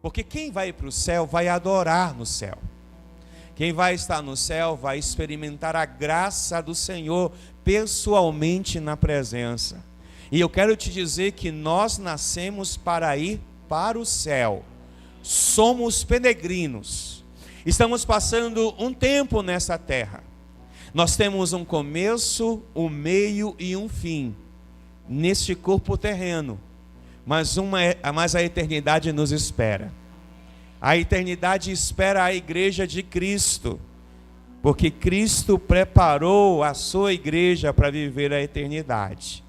Porque quem vai para o céu vai adorar no céu. Quem vai estar no céu vai experimentar a graça do Senhor pessoalmente na presença. E eu quero te dizer que nós nascemos para ir para o céu. Somos peregrinos. Estamos passando um tempo nessa terra. Nós temos um começo, um meio e um fim neste corpo terreno. Mas a eternidade nos espera. A eternidade espera a igreja de Cristo, porque Cristo preparou a sua igreja para viver a eternidade.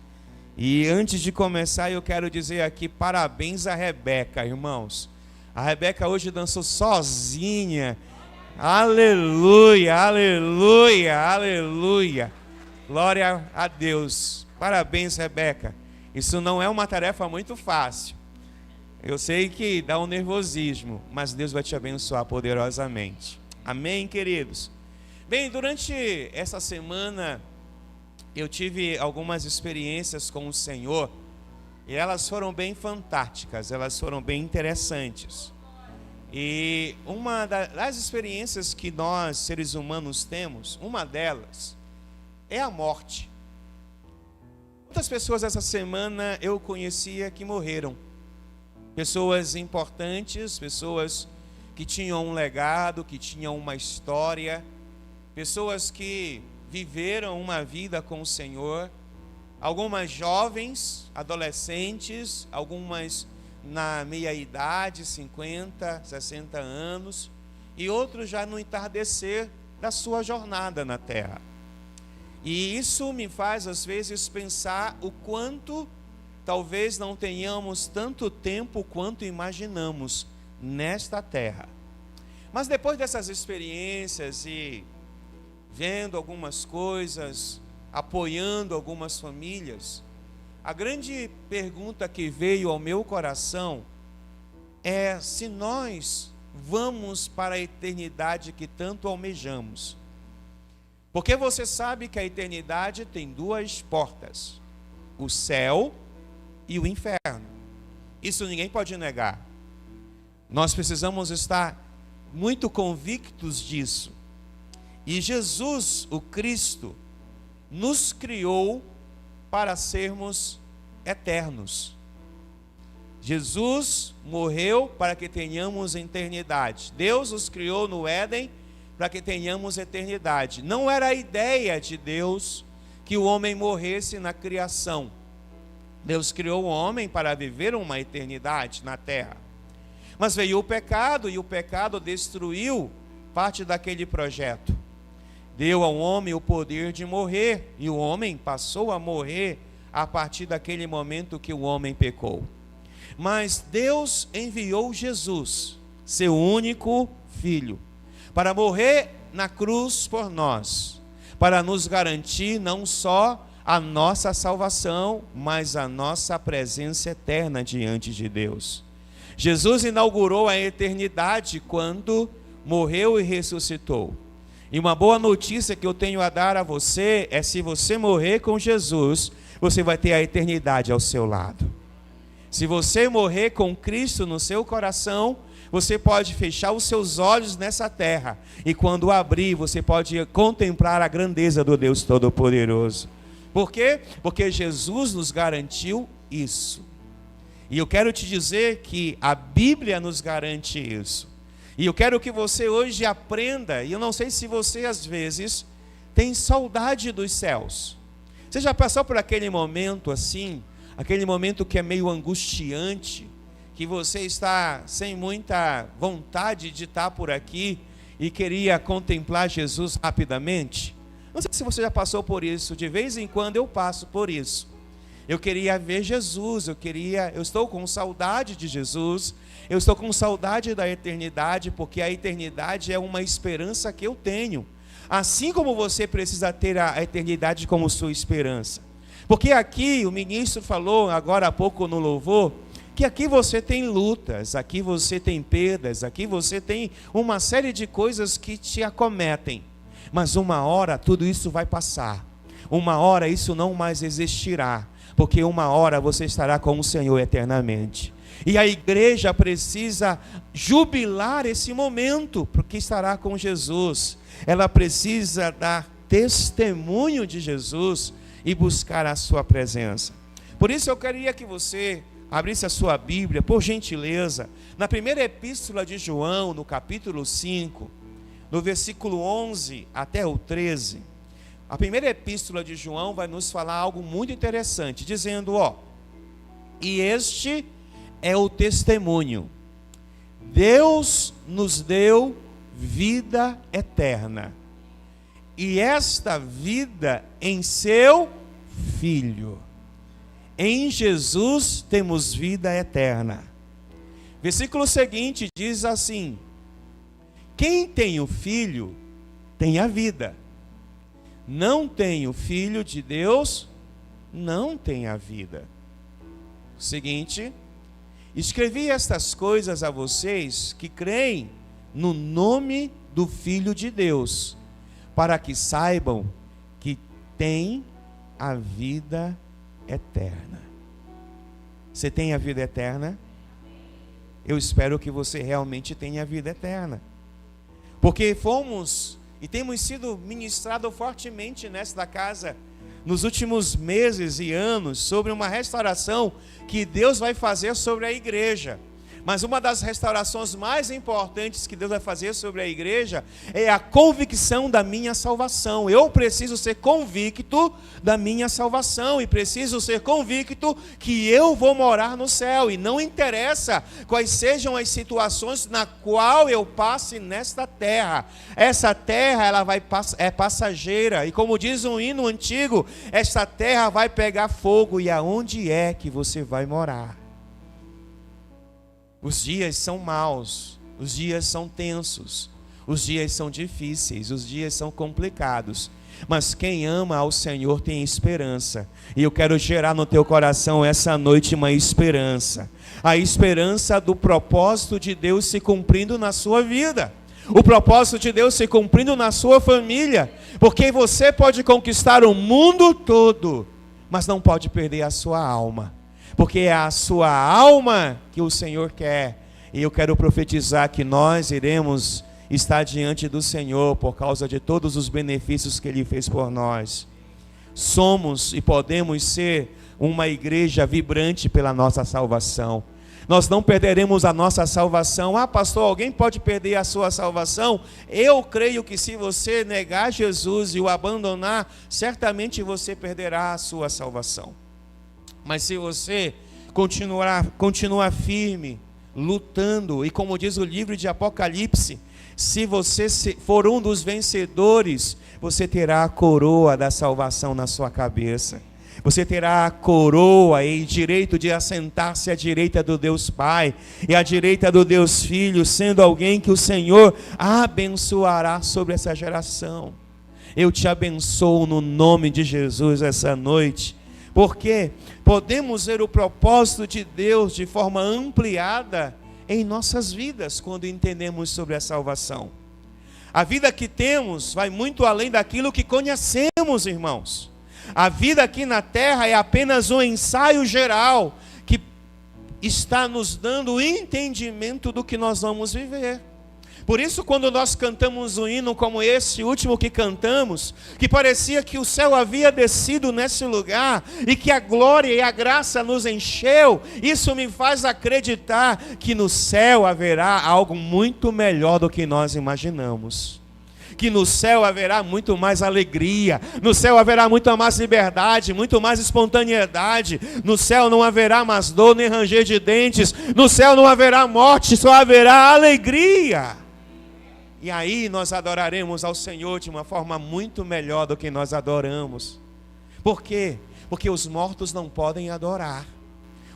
E antes de começar, eu quero dizer aqui parabéns a Rebeca, irmãos. A Rebeca hoje dançou sozinha. Aleluia, aleluia, aleluia. Glória a Deus. Parabéns, Rebeca. Isso não é uma tarefa muito fácil. Eu sei que dá um nervosismo, mas Deus vai te abençoar poderosamente. Amém, queridos? Bem, durante essa semana eu tive algumas experiências com o Senhor e elas foram bem fantásticas, elas foram bem interessantes. E uma das experiências que nós, seres humanos, temos, uma delas é a morte. Muitas pessoas essa semana eu conhecia que morreram. Pessoas importantes, pessoas que tinham um legado, que tinham uma história, pessoas que viveram uma vida com o Senhor, algumas jovens, adolescentes, algumas na meia-idade, 50, 60 anos, e outros já no entardecer da sua jornada na terra. E isso me faz, às vezes, pensar o quanto talvez não tenhamos tanto tempo quanto imaginamos nesta terra. Mas depois dessas experiências e vendo algumas coisas, apoiando algumas famílias, a grande pergunta que veio ao meu coração é se nós vamos para a eternidade que tanto almejamos. Porque você sabe que a eternidade tem duas portas: o céu e o inferno. Isso ninguém pode negar. Nós precisamos estar muito convictos disso. E Jesus, o Cristo, nos criou para sermos eternos. Jesus morreu para que tenhamos eternidade. Deus nos criou no Éden para que tenhamos eternidade. Não era a ideia de Deus que o homem morresse na criação. Deus criou o homem para viver uma eternidade na terra. Mas veio o pecado e o pecado destruiu parte daquele projeto. Deu ao homem o poder de morrer e o homem passou a morrer a partir daquele momento que o homem pecou. Mas Deus enviou Jesus, seu único filho, para morrer na cruz por nós, para nos garantir não só a nossa salvação, mas a nossa presença eterna diante de Deus. Jesus inaugurou a eternidade quando morreu e ressuscitou. E uma boa notícia que eu tenho a dar a você é: se você morrer com Jesus, você vai ter a eternidade ao seu lado. Se você morrer com Cristo no seu coração, você pode fechar os seus olhos nessa terra, e quando abrir, você pode contemplar a grandeza do Deus Todo-Poderoso. Por quê? Porque Jesus nos garantiu isso. E eu quero te dizer que a Bíblia nos garante isso. E eu quero que você hoje aprenda, e eu não sei se você às vezes tem saudade dos céus. Você já passou por aquele momento assim, aquele momento que é meio angustiante, que você está sem muita vontade de estar por aqui e queria contemplar Jesus rapidamente? Não sei se você já passou por isso. De vez em quando eu passo por isso. Eu queria ver Jesus, eu estou com saudade de Jesus, eu estou com saudade da eternidade, porque a eternidade é uma esperança que eu tenho. Assim como você precisa ter a eternidade como sua esperança. Porque aqui o ministro falou agora há pouco no louvor, que aqui você tem lutas, aqui você tem perdas, aqui você tem uma série de coisas que te acometem. Mas uma hora tudo isso vai passar. Uma hora isso não mais existirá. Porque uma hora você estará com o Senhor eternamente. E a igreja precisa jubilar esse momento, porque estará com Jesus. Ela precisa dar testemunho de Jesus e buscar a sua presença. Por isso eu queria que você abrisse a sua Bíblia, por gentileza, na primeira epístola de João, no capítulo 5, no versículo 11 até o 13. A primeira epístola de João vai nos falar algo muito interessante, dizendo, e este é o testemunho: Deus nos deu vida eterna, e esta vida em seu Filho. Em Jesus temos vida eterna. Versículo seguinte diz assim: quem tem o Filho tem a vida. Não tem o Filho de Deus, não tem a vida. Seguinte: escrevi estas coisas a vocês que creem no nome do Filho de Deus, para que saibam que têm a vida eterna. Você tem a vida eterna? Eu espero que você realmente tenha a vida eterna. Porque fomos e temos sido ministrados fortemente nesta casa nos últimos meses e anos sobre uma restauração que Deus vai fazer sobre a igreja. Mas uma das restaurações mais importantes que Deus vai fazer sobre a igreja é a convicção da minha salvação. Eu preciso ser convicto da minha salvação e preciso ser convicto que eu vou morar no céu. E não interessa quais sejam as situações na qual eu passe nesta terra. Essa terra é passageira. E como diz um hino antigo, esta terra vai pegar fogo. E aonde é que você vai morar? Os dias são maus, os dias são tensos, os dias são difíceis, os dias são complicados. Mas quem ama ao Senhor tem esperança. E eu quero gerar no teu coração essa noite uma esperança. A esperança do propósito de Deus se cumprindo na sua vida. O propósito de Deus se cumprindo na sua família. Porque você pode conquistar o mundo todo, mas não pode perder a sua alma. Porque é a sua alma que o Senhor quer. E eu quero profetizar que nós iremos estar diante do Senhor por causa de todos os benefícios que Ele fez por nós. Somos e podemos ser uma igreja vibrante pela nossa salvação. Nós não perderemos a nossa salvação. Ah, pastor, alguém pode perder a sua salvação? Eu creio que se você negar Jesus e o abandonar, certamente você perderá a sua salvação. Mas se você continuar firme, lutando, e como diz o livro de Apocalipse, se você for um dos vencedores, você terá a coroa da salvação na sua cabeça. Você terá a coroa e direito de assentar-se à direita do Deus Pai e à direita do Deus Filho, sendo alguém que o Senhor abençoará sobre essa geração. Eu te abençoo no nome de Jesus essa noite. Porque podemos ver o propósito de Deus de forma ampliada em nossas vidas quando entendemos sobre a salvação. A vida que temos vai muito além daquilo que conhecemos, irmãos. A vida aqui na terra é apenas um ensaio geral que está nos dando o entendimento do que nós vamos viver. Por isso, quando nós cantamos um hino como esse último que cantamos, que parecia que o céu havia descido nesse lugar, e que a glória e a graça nos encheu, isso me faz acreditar que no céu haverá algo muito melhor do que nós imaginamos. Que no céu haverá muito mais alegria, no céu haverá muito mais liberdade, muito mais espontaneidade, no céu não haverá mais dor nem ranger de dentes, no céu não haverá morte, só haverá alegria. E aí nós adoraremos ao Senhor de uma forma muito melhor do que nós adoramos. Por quê? Porque os mortos não podem adorar,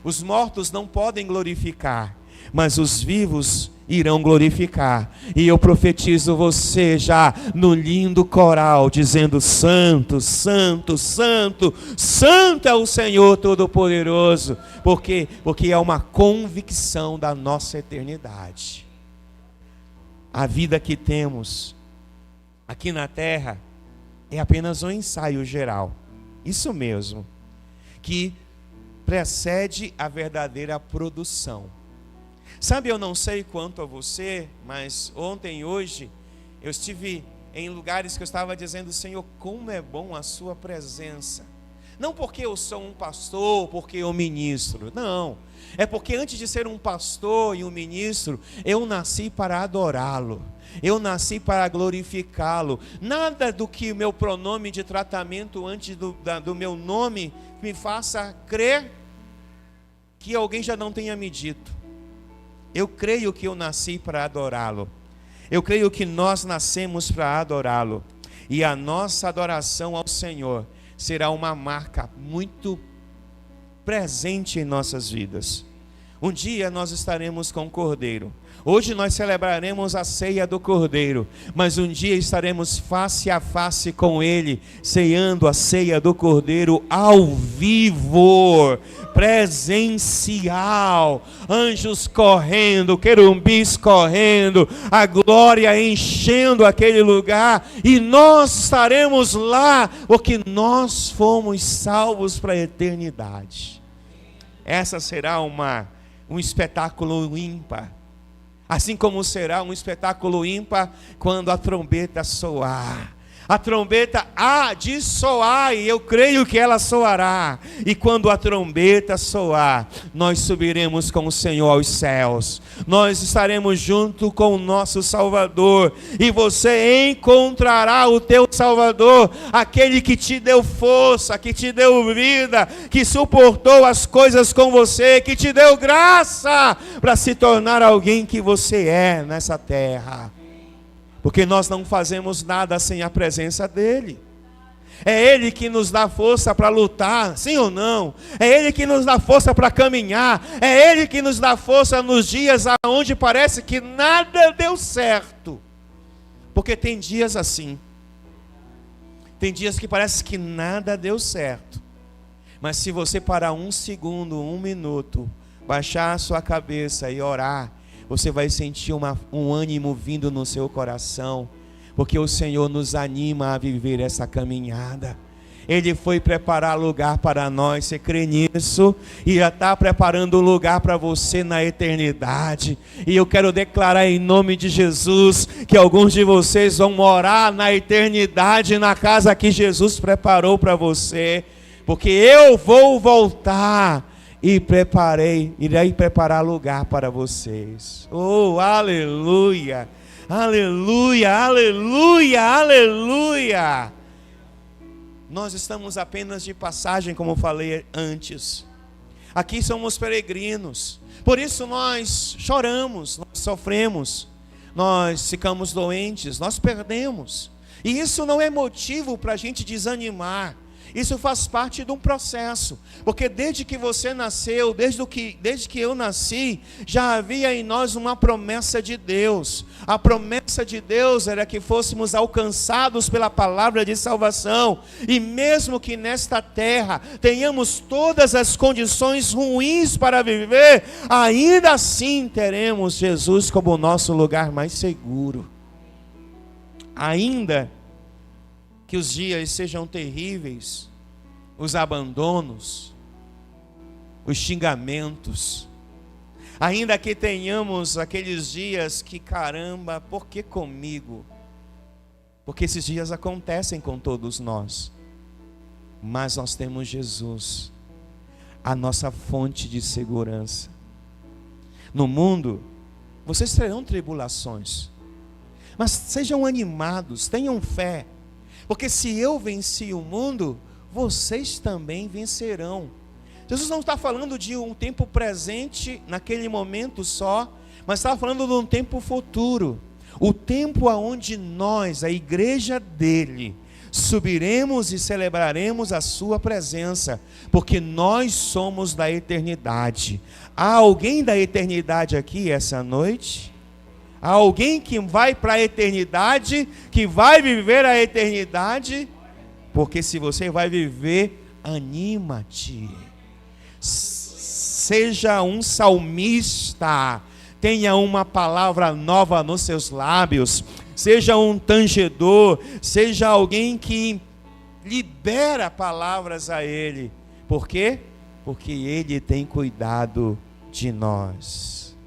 os mortos não podem glorificar, mas os vivos irão glorificar. E eu profetizo você já no lindo coral, dizendo: Santo, Santo, Santo, Santo é o Senhor Todo-Poderoso. Por quê? Porque é uma convicção da nossa eternidade. A vida que temos aqui na terra é apenas um ensaio geral. Isso mesmo. Que precede a verdadeira produção. Sabe, eu não sei quanto a você, mas ontem e hoje eu estive em lugares que eu estava dizendo: Senhor, como é bom a sua presença. Não porque eu sou um pastor, porque eu ministro, não. É porque antes de ser um pastor e um ministro, eu nasci para adorá-lo. Eu nasci para glorificá-lo. Nada do que o meu pronome de tratamento antes do meu nome me faça crer que alguém já não tenha me dito. Eu creio que eu nasci para adorá-lo. Eu creio que nós nascemos para adorá-lo. E a nossa adoração ao Senhor será uma marca muito presente em nossas vidas. Um dia nós estaremos com o Cordeiro. Hoje nós celebraremos a ceia do Cordeiro, mas um dia estaremos face a face com Ele, ceando a ceia do Cordeiro ao vivo, presencial, anjos correndo, querubins correndo, a glória enchendo aquele lugar, e nós estaremos lá, porque nós fomos salvos para a eternidade. Essa será um espetáculo ímpar. Assim como será um espetáculo ímpar quando a trombeta soar. A trombeta há de soar, e eu creio que ela soará. E quando a trombeta soar, nós subiremos com o Senhor aos céus. Nós estaremos junto com o nosso Salvador. E você encontrará o teu Salvador, aquele que te deu força, que te deu vida, que suportou as coisas com você, que te deu graça para se tornar alguém que você é nessa terra. Porque nós não fazemos nada sem a presença dEle. É Ele que nos dá força para lutar, sim ou não? É Ele que nos dá força para caminhar. É Ele que nos dá força nos dias onde parece que nada deu certo. Porque tem dias assim. Tem dias que parece que nada deu certo. Mas se você parar 1 segundo, 1 minuto, baixar a sua cabeça e orar, você vai sentir um ânimo vindo no seu coração, porque o Senhor nos anima a viver essa caminhada. Ele foi preparar lugar para nós, você crê nisso? E já está preparando um lugar para você na eternidade. E eu quero declarar em nome de Jesus, que alguns de vocês vão morar na eternidade, na casa que Jesus preparou para você, porque eu vou voltar e irei preparar lugar para vocês. Oh, aleluia, aleluia, aleluia, aleluia. Nós estamos apenas de passagem, como falei antes. Aqui somos peregrinos. Por isso nós choramos, nós sofremos, nós ficamos doentes, nós perdemos. E isso não é motivo para a gente desanimar. Isso faz parte de um processo, porque desde que você nasceu, desde que eu nasci, já havia em nós uma promessa de Deus. A promessa de Deus era que fôssemos alcançados pela palavra de salvação, e mesmo que nesta terra tenhamos todas as condições ruins para viver, ainda assim teremos Jesus como o nosso lugar mais seguro. Ainda que os dias sejam terríveis, os abandonos, os xingamentos, ainda que tenhamos aqueles dias que, caramba, por que comigo? Porque esses dias acontecem com todos nós, mas nós temos Jesus, a nossa fonte de segurança. No mundo, vocês terão tribulações, mas sejam animados, tenham fé, porque se eu venci o mundo, vocês também vencerão. Jesus não está falando de um tempo presente, naquele momento só, mas está falando de um tempo futuro. O tempo onde nós, a igreja dele, subiremos e celebraremos a sua presença, porque nós somos da eternidade. Há alguém da eternidade aqui essa noite? Há alguém que vai para a eternidade, que vai viver a eternidade? Porque se você vai viver, anima-te. Seja um salmista, tenha uma palavra nova nos seus lábios, seja um tangedor, seja alguém que libera palavras a Ele. Por quê? porque Ele tem cuidado de nós.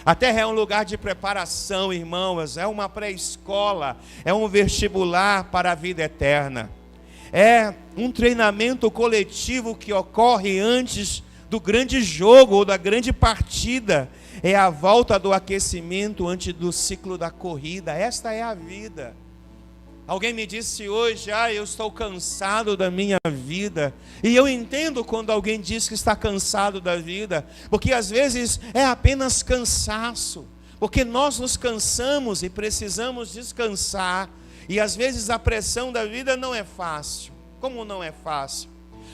A terra é um lugar de preparação, irmãos, é uma pré-escola, é um vestibular para a vida eterna. É um treinamento coletivo que ocorre antes do grande jogo ou da grande partida. É a volta do aquecimento antes do ciclo da corrida. Esta é a vida. Alguém me disse hoje, eu estou cansado da minha vida. E eu entendo quando alguém diz que está cansado da vida, porque às vezes é apenas cansaço, porque nós nos cansamos e precisamos descansar. E às vezes a pressão da vida não é fácil. Como não é fácil?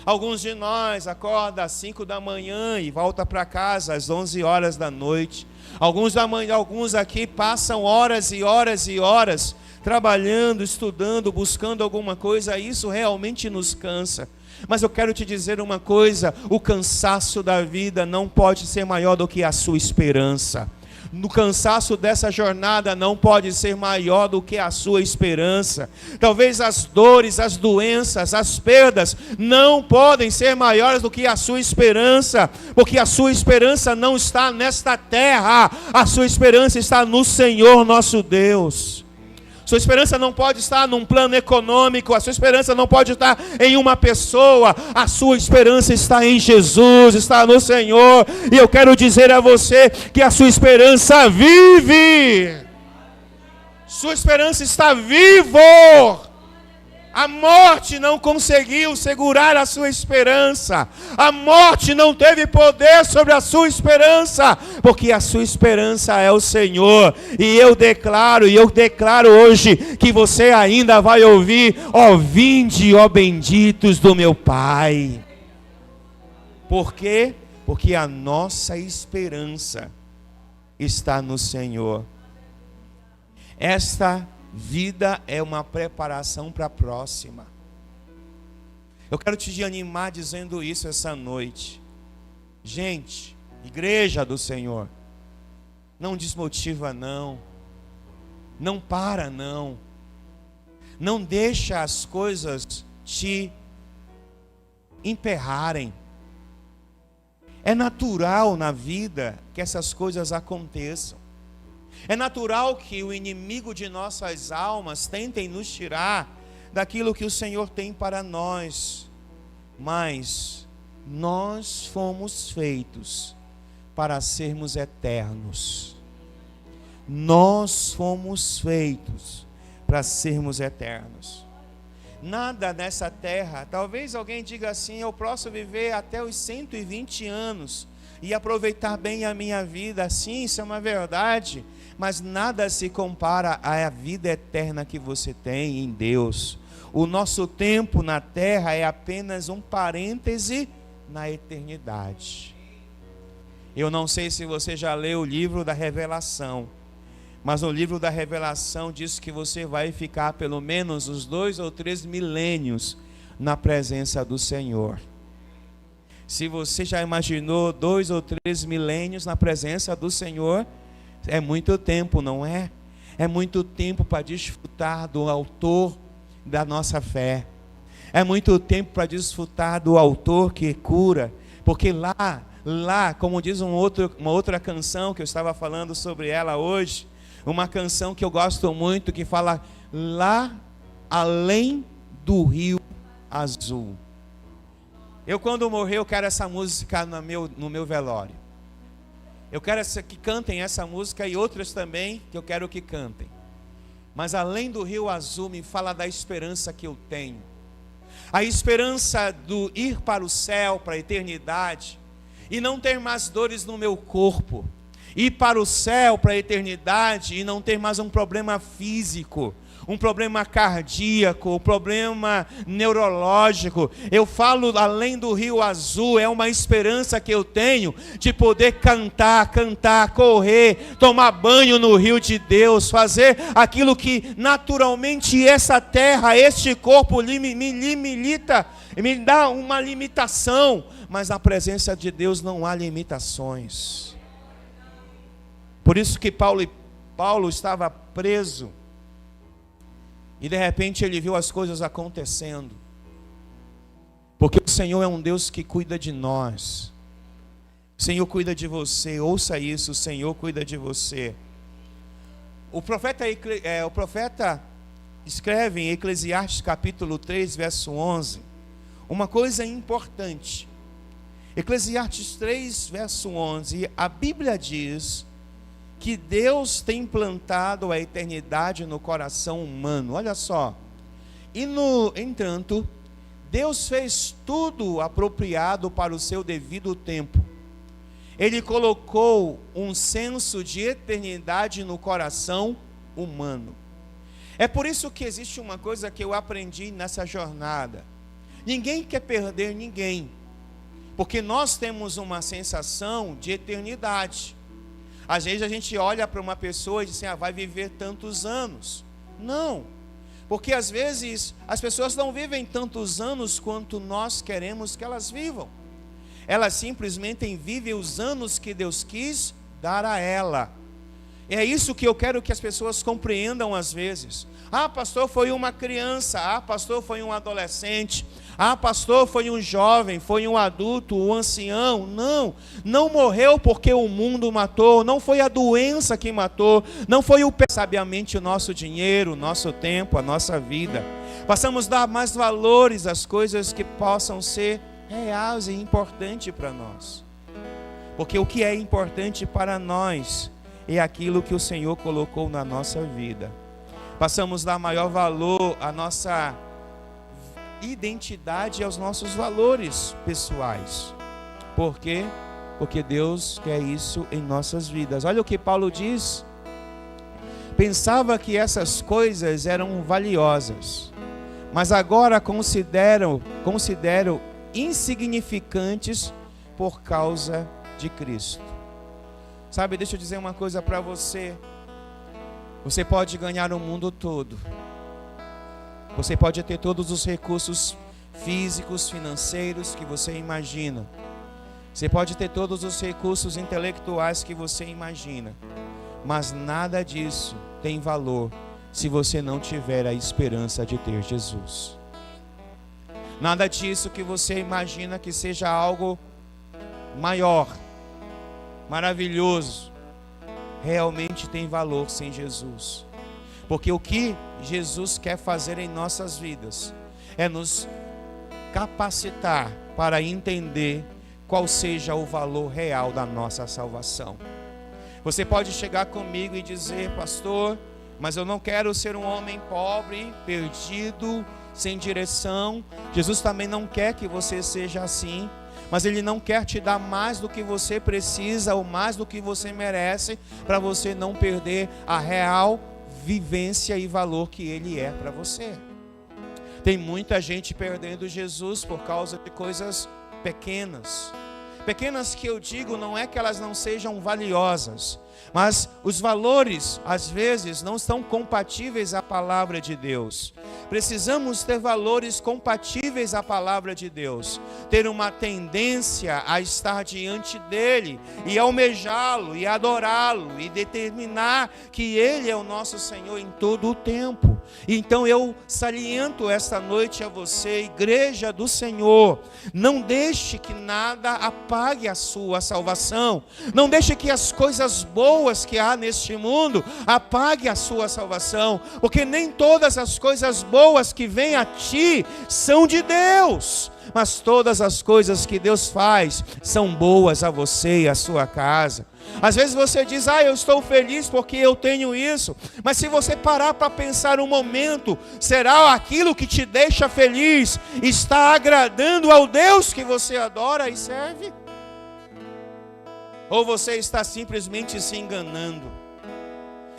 Alguns de nós acordam às 5 da manhã e voltam para casa às 11 horas da noite. Alguns aqui passam horas e horas e horas trabalhando, estudando, buscando alguma coisa. Isso realmente nos cansa. Mas eu quero te dizer uma coisa: o cansaço da vida não pode ser maior do que a sua esperança. No cansaço dessa jornada não pode ser maior do que a sua esperança. Talvez as dores, as doenças, as perdas não podem ser maiores do que a sua esperança, porque a sua esperança não está nesta terra, a sua esperança está no Senhor nosso Deus. Sua esperança não pode estar num plano econômico, a sua esperança não pode estar em uma pessoa, a sua esperança está em Jesus, está no Senhor. E eu quero dizer a você que a sua esperança vive. Sua esperança está vivo. A morte não conseguiu segurar a sua esperança. A morte não teve poder sobre a sua esperança, porque a sua esperança é o Senhor. E eu declaro hoje que você ainda vai ouvir: ó, vinde, ó benditos do meu Pai. Por quê? Porque a nossa esperança está no Senhor. Esta vida é uma preparação para a próxima. Eu quero te animar dizendo isso essa noite. Gente, igreja do Senhor, não desmotiva não. Não para não. Não deixa as coisas te emperrarem. É natural na vida que essas coisas aconteçam. É natural que o inimigo de nossas almas tentem nos tirar daquilo que o Senhor tem para nós. Mas nós fomos feitos para sermos eternos. Nós fomos feitos para sermos eternos. Nada nessa terra, talvez alguém diga assim: eu posso viver até os 120 anos e aproveitar bem a minha vida. Sim, isso é uma verdade. Mas nada se compara à vida eterna que você tem em Deus. O nosso tempo na terra é apenas um parêntese na eternidade. Eu não sei se você já leu o livro da Revelação, mas no livro da Revelação diz que você vai ficar pelo menos uns 2 ou 3 milênios na presença do Senhor. Se você já imaginou 2 ou 3 milênios na presença do Senhor, é muito tempo, não é? É muito tempo para desfrutar do autor da nossa fé. É muito tempo para desfrutar do autor que cura. Porque lá, como diz uma outra canção que eu estava falando sobre ela hoje, uma canção que eu gosto muito, que fala: lá além do rio azul. Eu, quando morrer, eu quero essa música no meu velório. Eu quero que cantem essa música e outras também que eu quero que cantem. Mas além do rio azul, me fala da esperança que eu tenho. A esperança do ir para o céu, para a eternidade, e não ter mais dores no meu corpo. Ir para o céu, para a eternidade, e não ter mais um problema físico, um problema cardíaco, um problema neurológico. Eu falo além do rio azul, é uma esperança que eu tenho de poder cantar, correr, tomar banho no rio de Deus, fazer aquilo que naturalmente essa terra, este corpo me limita, me dá uma limitação, mas na presença de Deus não há limitações. Por isso que Paulo estava preso, e de repente ele viu as coisas acontecendo. Porque o Senhor é um Deus que cuida de nós. O Senhor cuida de você, ouça isso, o Senhor cuida de você. O profeta escreve em Eclesiastes capítulo 3, verso 11, uma coisa importante. Eclesiastes 3, verso 11, a Bíblia diz que Deus tem plantado a eternidade no coração humano. Olha só. E no entanto, Deus fez tudo apropriado para o seu devido tempo. Ele colocou um senso de eternidade no coração humano. É por isso que existe uma coisa que eu aprendi nessa jornada. Ninguém quer perder ninguém, porque nós temos uma sensação de eternidade. Às vezes a gente olha para uma pessoa e diz assim, vai viver tantos anos. Não, porque às vezes as pessoas não vivem tantos anos quanto nós queremos que elas vivam. Elas simplesmente vivem os anos que Deus quis dar a ela. É isso que eu quero que as pessoas compreendam às vezes. Pastor, foi uma criança. Pastor, foi um adolescente. Pastor, foi um jovem, foi um adulto, um ancião. Não morreu porque o mundo matou. Não foi a doença que matou. Não foi sabiamente o nosso dinheiro, o nosso tempo, a nossa vida. Passamos a dar mais valores às coisas que possam ser reais e importantes para nós. Porque o que é importante para nós é aquilo que o Senhor colocou na nossa vida. Passamos a dar maior valor à nossa identidade e aos nossos valores pessoais. Por quê? Porque Deus quer isso em nossas vidas. Olha o que Paulo diz. Pensava que essas coisas eram valiosas, mas agora considero insignificantes por causa de Cristo. Sabe, deixa eu dizer uma coisa para você. Você pode ganhar o mundo todo. Você pode ter todos os recursos físicos, financeiros que você imagina. Você pode ter todos os recursos intelectuais que você imagina. Mas nada disso tem valor se você não tiver a esperança de ter Jesus. Nada disso que você imagina que seja algo maior, maravilhoso, realmente tem valor sem Jesus. Porque o que Jesus quer fazer em nossas vidas é nos capacitar para entender qual seja o valor real da nossa salvação. Você pode chegar comigo e dizer, pastor, mas eu não quero ser um homem pobre, perdido, sem direção. Jesus também não quer que você seja assim, mas Ele não quer te dar mais do que você precisa ou mais do que você merece, para você não perder a real vivência e valor que Ele é para você. Tem muita gente perdendo Jesus por causa de coisas pequenas. Pequenas que eu digo não é que elas não sejam valiosas, mas os valores às vezes não estão compatíveis à palavra de Deus. Precisamos ter valores compatíveis à palavra de Deus, ter uma tendência a estar diante dele e almejá-lo e adorá-lo e determinar que ele é o nosso Senhor em todo o tempo. Então eu saliento esta noite a você, igreja do Senhor, não deixe que nada apague a sua salvação, não deixe que as coisas boas que há neste mundo apague a sua salvação, porque nem todas as coisas boas que vêm a ti são de Deus, mas todas as coisas que Deus faz são boas a você e a sua casa. Às vezes você diz, eu estou feliz porque eu tenho isso, mas se você parar para pensar um momento, será aquilo que te deixa feliz está agradando ao Deus que você adora e serve? Ou você está simplesmente se enganando?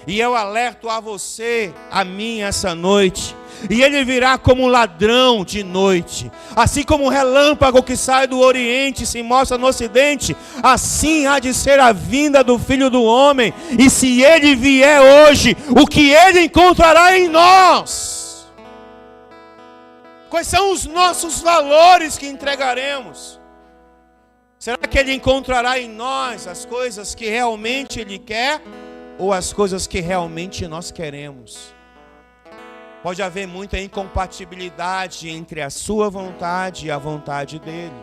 E eu alerto a você, a mim essa noite, e ele virá como um ladrão de noite, assim como um relâmpago que sai do oriente e se mostra no ocidente, assim há de ser a vinda do Filho do Homem. E se ele vier hoje, o que ele encontrará em nós? Quais são os nossos valores que entregaremos? Será que ele encontrará em nós as coisas que realmente ele quer, ou as coisas que realmente nós queremos? Pode haver muita incompatibilidade entre a sua vontade e a vontade dele.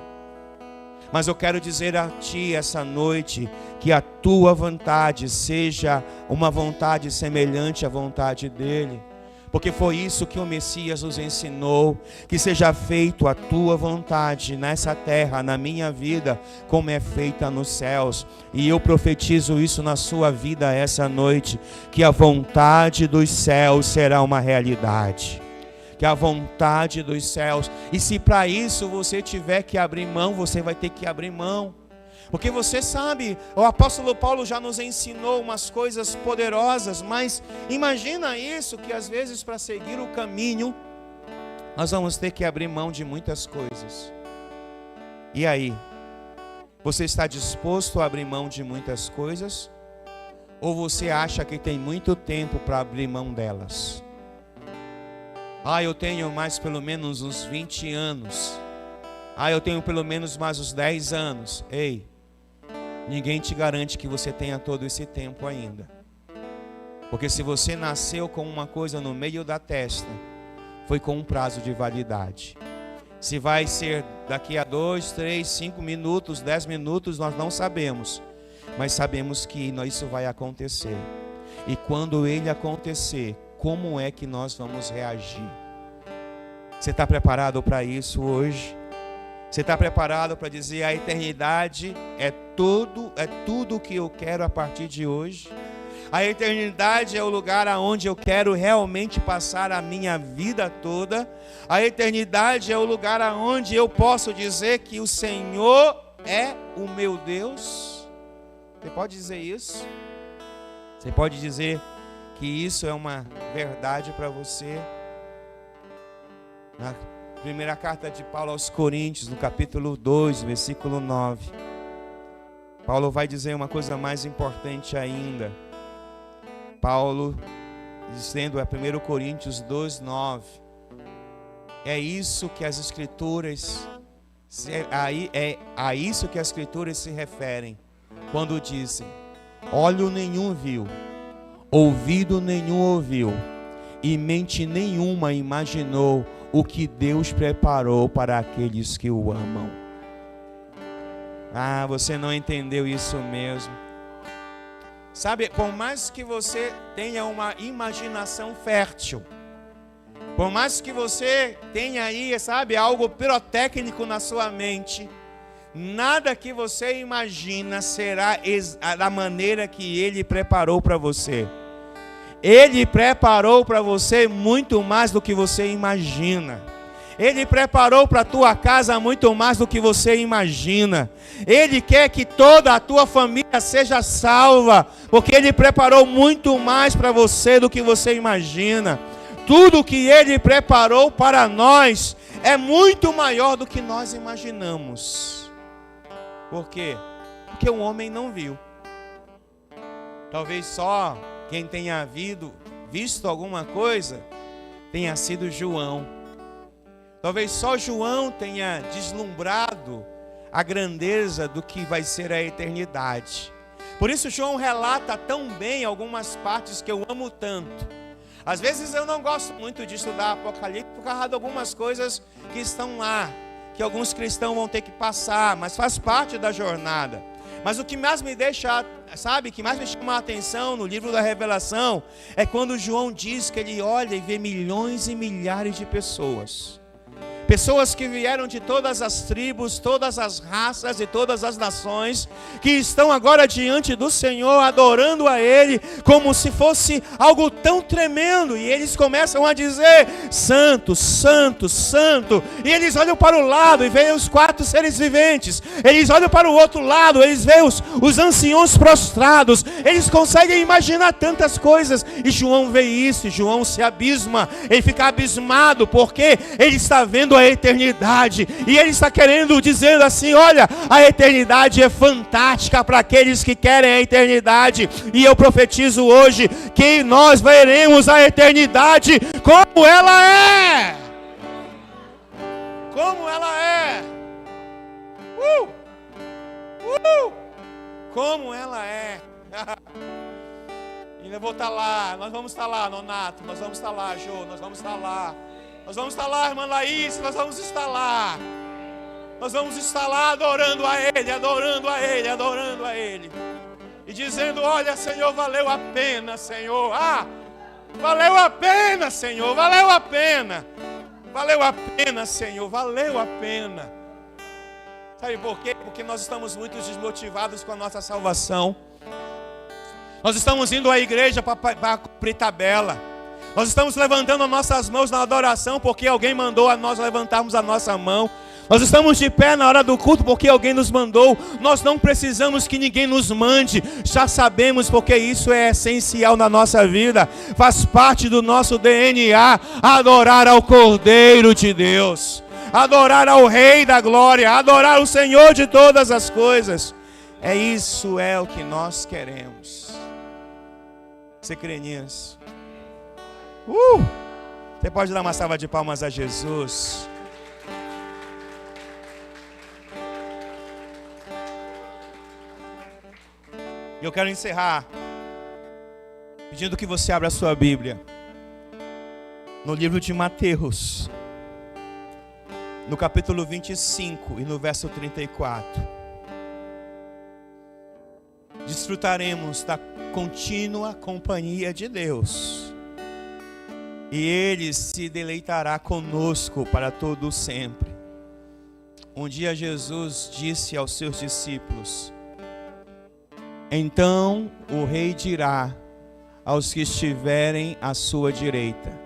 Mas eu quero dizer a ti essa noite que a tua vontade seja uma vontade semelhante à vontade dele. Porque foi isso que o Messias nos ensinou, que seja feito a tua vontade nessa terra, na minha vida, como é feita nos céus. E eu profetizo isso na sua vida essa noite, que a vontade dos céus será uma realidade. Que a vontade dos céus, e se para isso você tiver que abrir mão, você vai ter que abrir mão. Porque você sabe, o apóstolo Paulo já nos ensinou umas coisas poderosas, mas imagina isso, que às vezes para seguir o caminho, nós vamos ter que abrir mão de muitas coisas. E aí, você está disposto a abrir mão de muitas coisas? Ou você acha que tem muito tempo para abrir mão delas? Eu tenho mais pelo menos uns 20 anos. Eu tenho pelo menos mais uns 10 anos. Ei, ninguém te garante que você tenha todo esse tempo ainda. Porque se você nasceu com uma coisa no meio da testa, foi com um prazo de validade. Se vai ser daqui a 2, 3, 5 minutos, 10 minutos, nós não sabemos. Mas sabemos que isso vai acontecer. E quando ele acontecer, como é que nós vamos reagir? Você está preparado para isso hoje? Você está preparado para dizer: a eternidade é tudo o que eu quero a partir de hoje? A eternidade é o lugar aonde eu quero realmente passar a minha vida toda. A eternidade é o lugar aonde eu posso dizer que o Senhor é o meu Deus. Você pode dizer isso? Você pode dizer que isso é uma verdade para você? Na primeira carta de Paulo aos Coríntios, no capítulo 2, versículo 9, Paulo vai dizer uma coisa mais importante ainda. Paulo, dizendo a 1 Coríntios 2, 9, é isso que as Escrituras, é a isso que as Escrituras se referem, quando dizem: olho nenhum viu, ouvido nenhum ouviu, e mente nenhuma imaginou o que Deus preparou para aqueles que o amam. Você não entendeu isso mesmo. Sabe, por mais que você tenha uma imaginação fértil, por mais que você tenha aí, sabe, algo pirotécnico na sua mente, nada que você imagina será da maneira que Ele preparou para você. Ele preparou para você muito mais do que você imagina. Ele preparou para a tua casa muito mais do que você imagina. Ele quer que toda a tua família seja salva, porque Ele preparou muito mais para você do que você imagina. Tudo que Ele preparou para nós é muito maior do que nós imaginamos. Por quê? Porque o homem não viu. Talvez só quem tenha visto alguma coisa tenha sido João. Talvez só João tenha deslumbrado a grandeza do que vai ser a eternidade. Por isso João relata tão bem algumas partes que eu amo tanto. Às vezes eu não gosto muito de estudar Apocalipse por causa de algumas coisas que estão lá, que alguns cristãos vão ter que passar, mas faz parte da jornada. Mas o que mais me deixa, sabe, que mais me chama a atenção no livro da Revelação é quando João diz que ele olha e vê milhões e milhares de pessoas. Pessoas que vieram de todas as tribos, todas as raças e todas as nações, que estão agora diante do Senhor, adorando a Ele, como se fosse algo tão tremendo. E eles começam a dizer: Santo, Santo, Santo. E eles olham para o lado e veem os 4 seres viventes. Eles olham para o outro lado, eles veem os anciãos prostrados. Eles conseguem imaginar tantas coisas. E João vê isso, e João se abisma. Ele fica abismado, porque ele está vendo a eternidade, e ele está querendo dizer assim: olha, a eternidade é fantástica para aqueles que querem a eternidade. E eu profetizo hoje que nós veremos a eternidade como ela é. Como ela é. Como ela é. Eu vou estar lá, nós vamos estar lá, Nonato, nós vamos estar lá, Jô, nós vamos estar lá. Nós vamos estar lá, irmã Laís, nós vamos estar lá. Nós vamos estar lá adorando a Ele, adorando a Ele, adorando a Ele. E dizendo, olha, Senhor, valeu a pena, Senhor. Valeu a pena, Senhor, valeu a pena. Valeu a pena, Senhor, valeu a pena. Sabe por quê? Porque nós estamos muito desmotivados com a nossa salvação. Nós estamos indo à igreja para cumprir tabela. Nós estamos levantando as nossas mãos na adoração porque alguém mandou a nós levantarmos a nossa mão. Nós estamos de pé na hora do culto porque alguém nos mandou. Nós não precisamos que ninguém nos mande. Já sabemos porque isso é essencial na nossa vida. Faz parte do nosso DNA adorar ao Cordeiro de Deus, adorar ao Rei da Glória, adorar o Senhor de todas as coisas. Isso é o que nós queremos. Você crê nisso? Você pode dar uma salva de palmas a Jesus. E eu quero encerrar pedindo que você abra a sua Bíblia no livro de Mateus, no capítulo 25 e no verso 34. Desfrutaremos da contínua companhia de Deus, e Ele se deleitará conosco para todo sempre. Um dia Jesus disse aos seus discípulos: então o Rei dirá aos que estiverem à sua direita: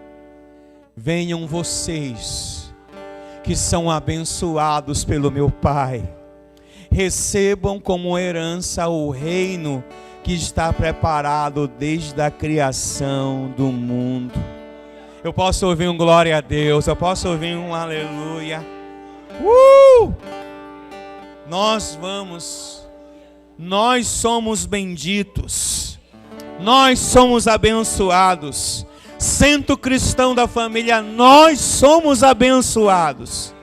venham vocês que são abençoados pelo meu Pai, recebam como herança o reino que está preparado desde a criação do mundo. Eu posso ouvir um glória a Deus, eu posso ouvir um aleluia. Nós somos benditos, nós somos abençoados. Centro Cristão da Família, nós somos abençoados.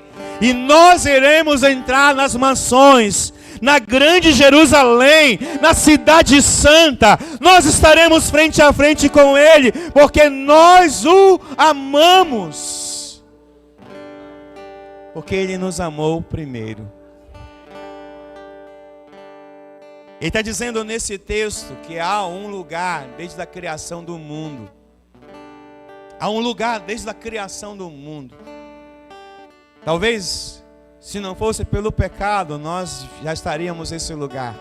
E nós iremos entrar nas mansões, na grande Jerusalém, na cidade santa. Nós estaremos frente a frente com Ele, porque nós o amamos. Porque Ele nos amou primeiro. Ele está dizendo nesse texto que há um lugar desde a criação do mundo. Há um lugar desde a criação do mundo. Talvez, se não fosse pelo pecado, nós já estaríamos nesse lugar.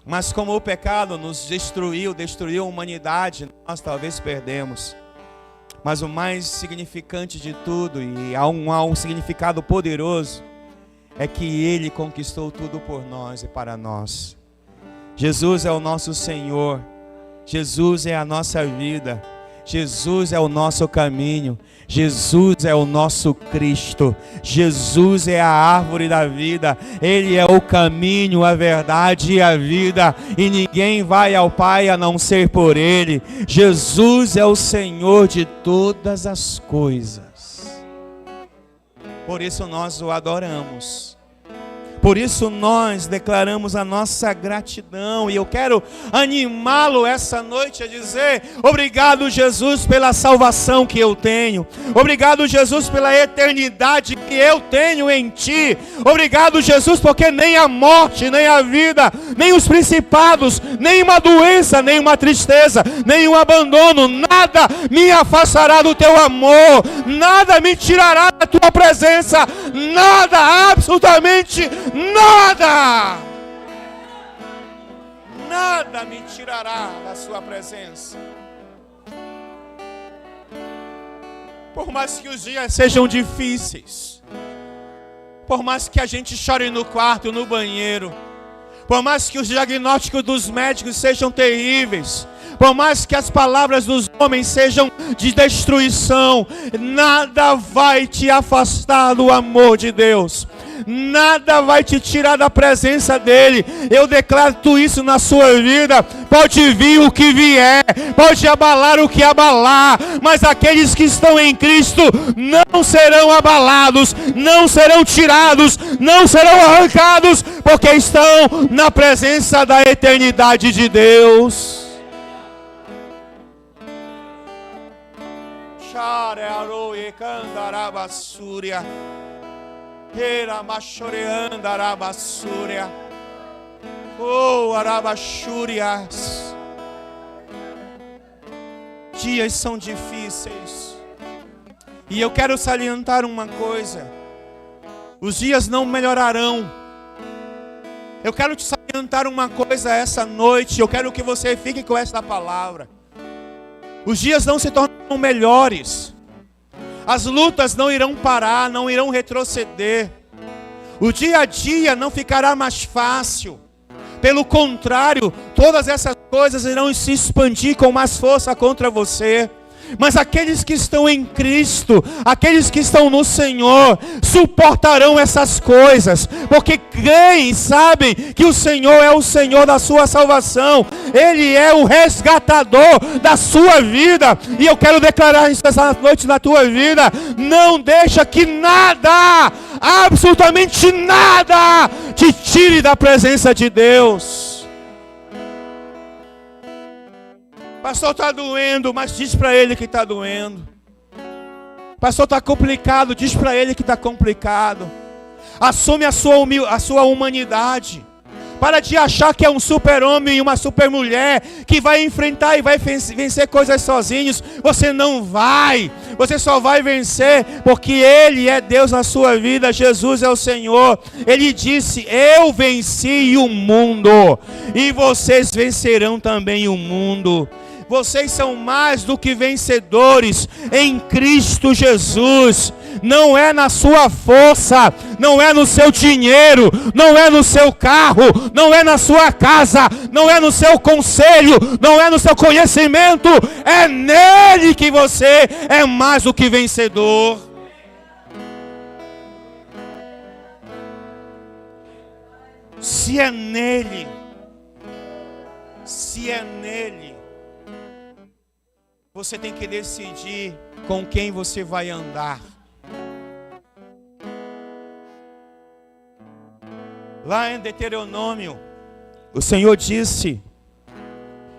Mas como o pecado nos destruiu a humanidade, nós talvez perdemos. Mas o mais significante de tudo, e há um significado poderoso, é que Ele conquistou tudo por nós e para nós. Jesus é o nosso Senhor, Jesus é a nossa vida, Jesus é o nosso caminho, Jesus é o nosso Cristo, Jesus é a árvore da vida, Ele é o caminho, a verdade e a vida, e ninguém vai ao Pai a não ser por Ele. Jesus é o Senhor de todas as coisas, por isso nós o adoramos. Por isso nós declaramos a nossa gratidão. E eu quero animá-lo essa noite a dizer: obrigado, Jesus, pela salvação que eu tenho. Obrigado, Jesus, pela eternidade que eu tenho em Ti. Obrigado, Jesus, porque nem a morte, nem a vida, nem os principados, nem uma doença, nem uma tristeza, nem um abandono, nada me afastará do Teu amor, nada me tirará da Tua presença, nada, absolutamente nada me tirará da sua presença. Por mais que os dias sejam difíceis, por mais que a gente chore no quarto, no banheiro, por mais que os diagnósticos dos médicos sejam terríveis, por mais que as palavras dos homens sejam de destruição, nada vai te afastar do amor de Deus. Nada vai te tirar da presença dEle. Eu declaro isso na sua vida. Pode vir o que vier, pode abalar o que abalar, mas aqueles que estão em Cristo não serão abalados, não serão tirados, não serão arrancados, porque, porque estão na presença da eternidade de Deus. Arearoe Candarabassúria. Era machoreanda Arabassúria. Oh, Arabaxúrias. Dias são difíceis. E eu quero salientar uma coisa. Os dias não melhorarão. Eu quero te salientar uma coisa essa noite. Eu quero que você fique com esta palavra. Os dias não se tornarão melhores. As lutas não irão parar, não irão retroceder. O dia a dia não ficará mais fácil. Pelo contrário, todas essas coisas irão se expandir com mais força contra você. Mas aqueles que estão em Cristo, aqueles que estão no Senhor, suportarão essas coisas, porque creem e sabem que o Senhor é o Senhor da sua salvação, Ele é o resgatador da sua vida. E eu quero declarar isso essa noite na tua vida: não deixa que nada, absolutamente nada, te tire da presença de Deus. Pastor, está doendo, mas diz para ele que está doendo. Pastor, está complicado, diz para ele que está complicado. Assume a sua humanidade. Para de achar que é um super-homem e uma super-mulher que vai enfrentar e vai vencer coisas sozinhos. Você não vai. Você só vai vencer porque Ele é Deus na sua vida. Jesus é o Senhor. Ele disse: eu venci o mundo e vocês vencerão também o mundo. Vocês são mais do que vencedores em Cristo Jesus. Não é na sua força, não é no seu dinheiro, não é no seu carro, não é na sua casa, não é no seu conselho, não é no seu conhecimento. É nele que você é mais do que vencedor. Se é nele, você tem que decidir com quem você vai andar. Lá em Deuteronômio, o Senhor disse: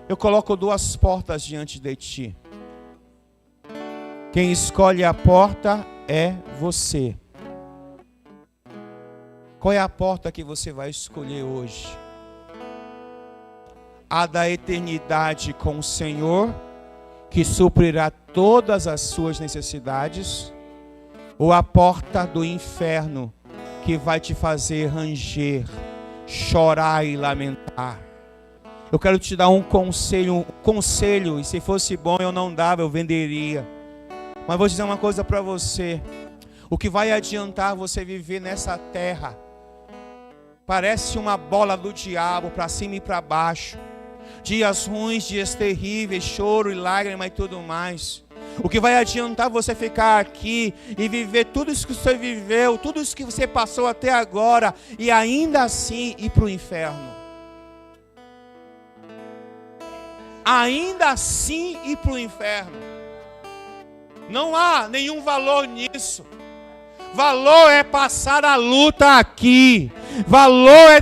eu coloco duas portas diante de ti. Quem escolhe a porta é você. Qual é a porta que você vai escolher hoje? A da eternidade com o Senhor, que suprirá todas as suas necessidades, ou a porta do inferno, que vai te fazer ranger, chorar e lamentar? Eu quero te dar um conselho, e se fosse bom eu não dava, eu venderia. Mas vou dizer uma coisa para você: o que vai adiantar você viver nessa terra? Parece uma bola do diabo, para cima e para baixo. Dias ruins, dias terríveis, choro e lágrima e tudo mais. O que vai adiantar você ficar aqui e viver tudo isso que você viveu, tudo isso que você passou até agora, e ainda assim ir para o inferno? Ainda assim ir para o inferno. Não há nenhum valor nisso. Valor é passar a luta aqui. Valor é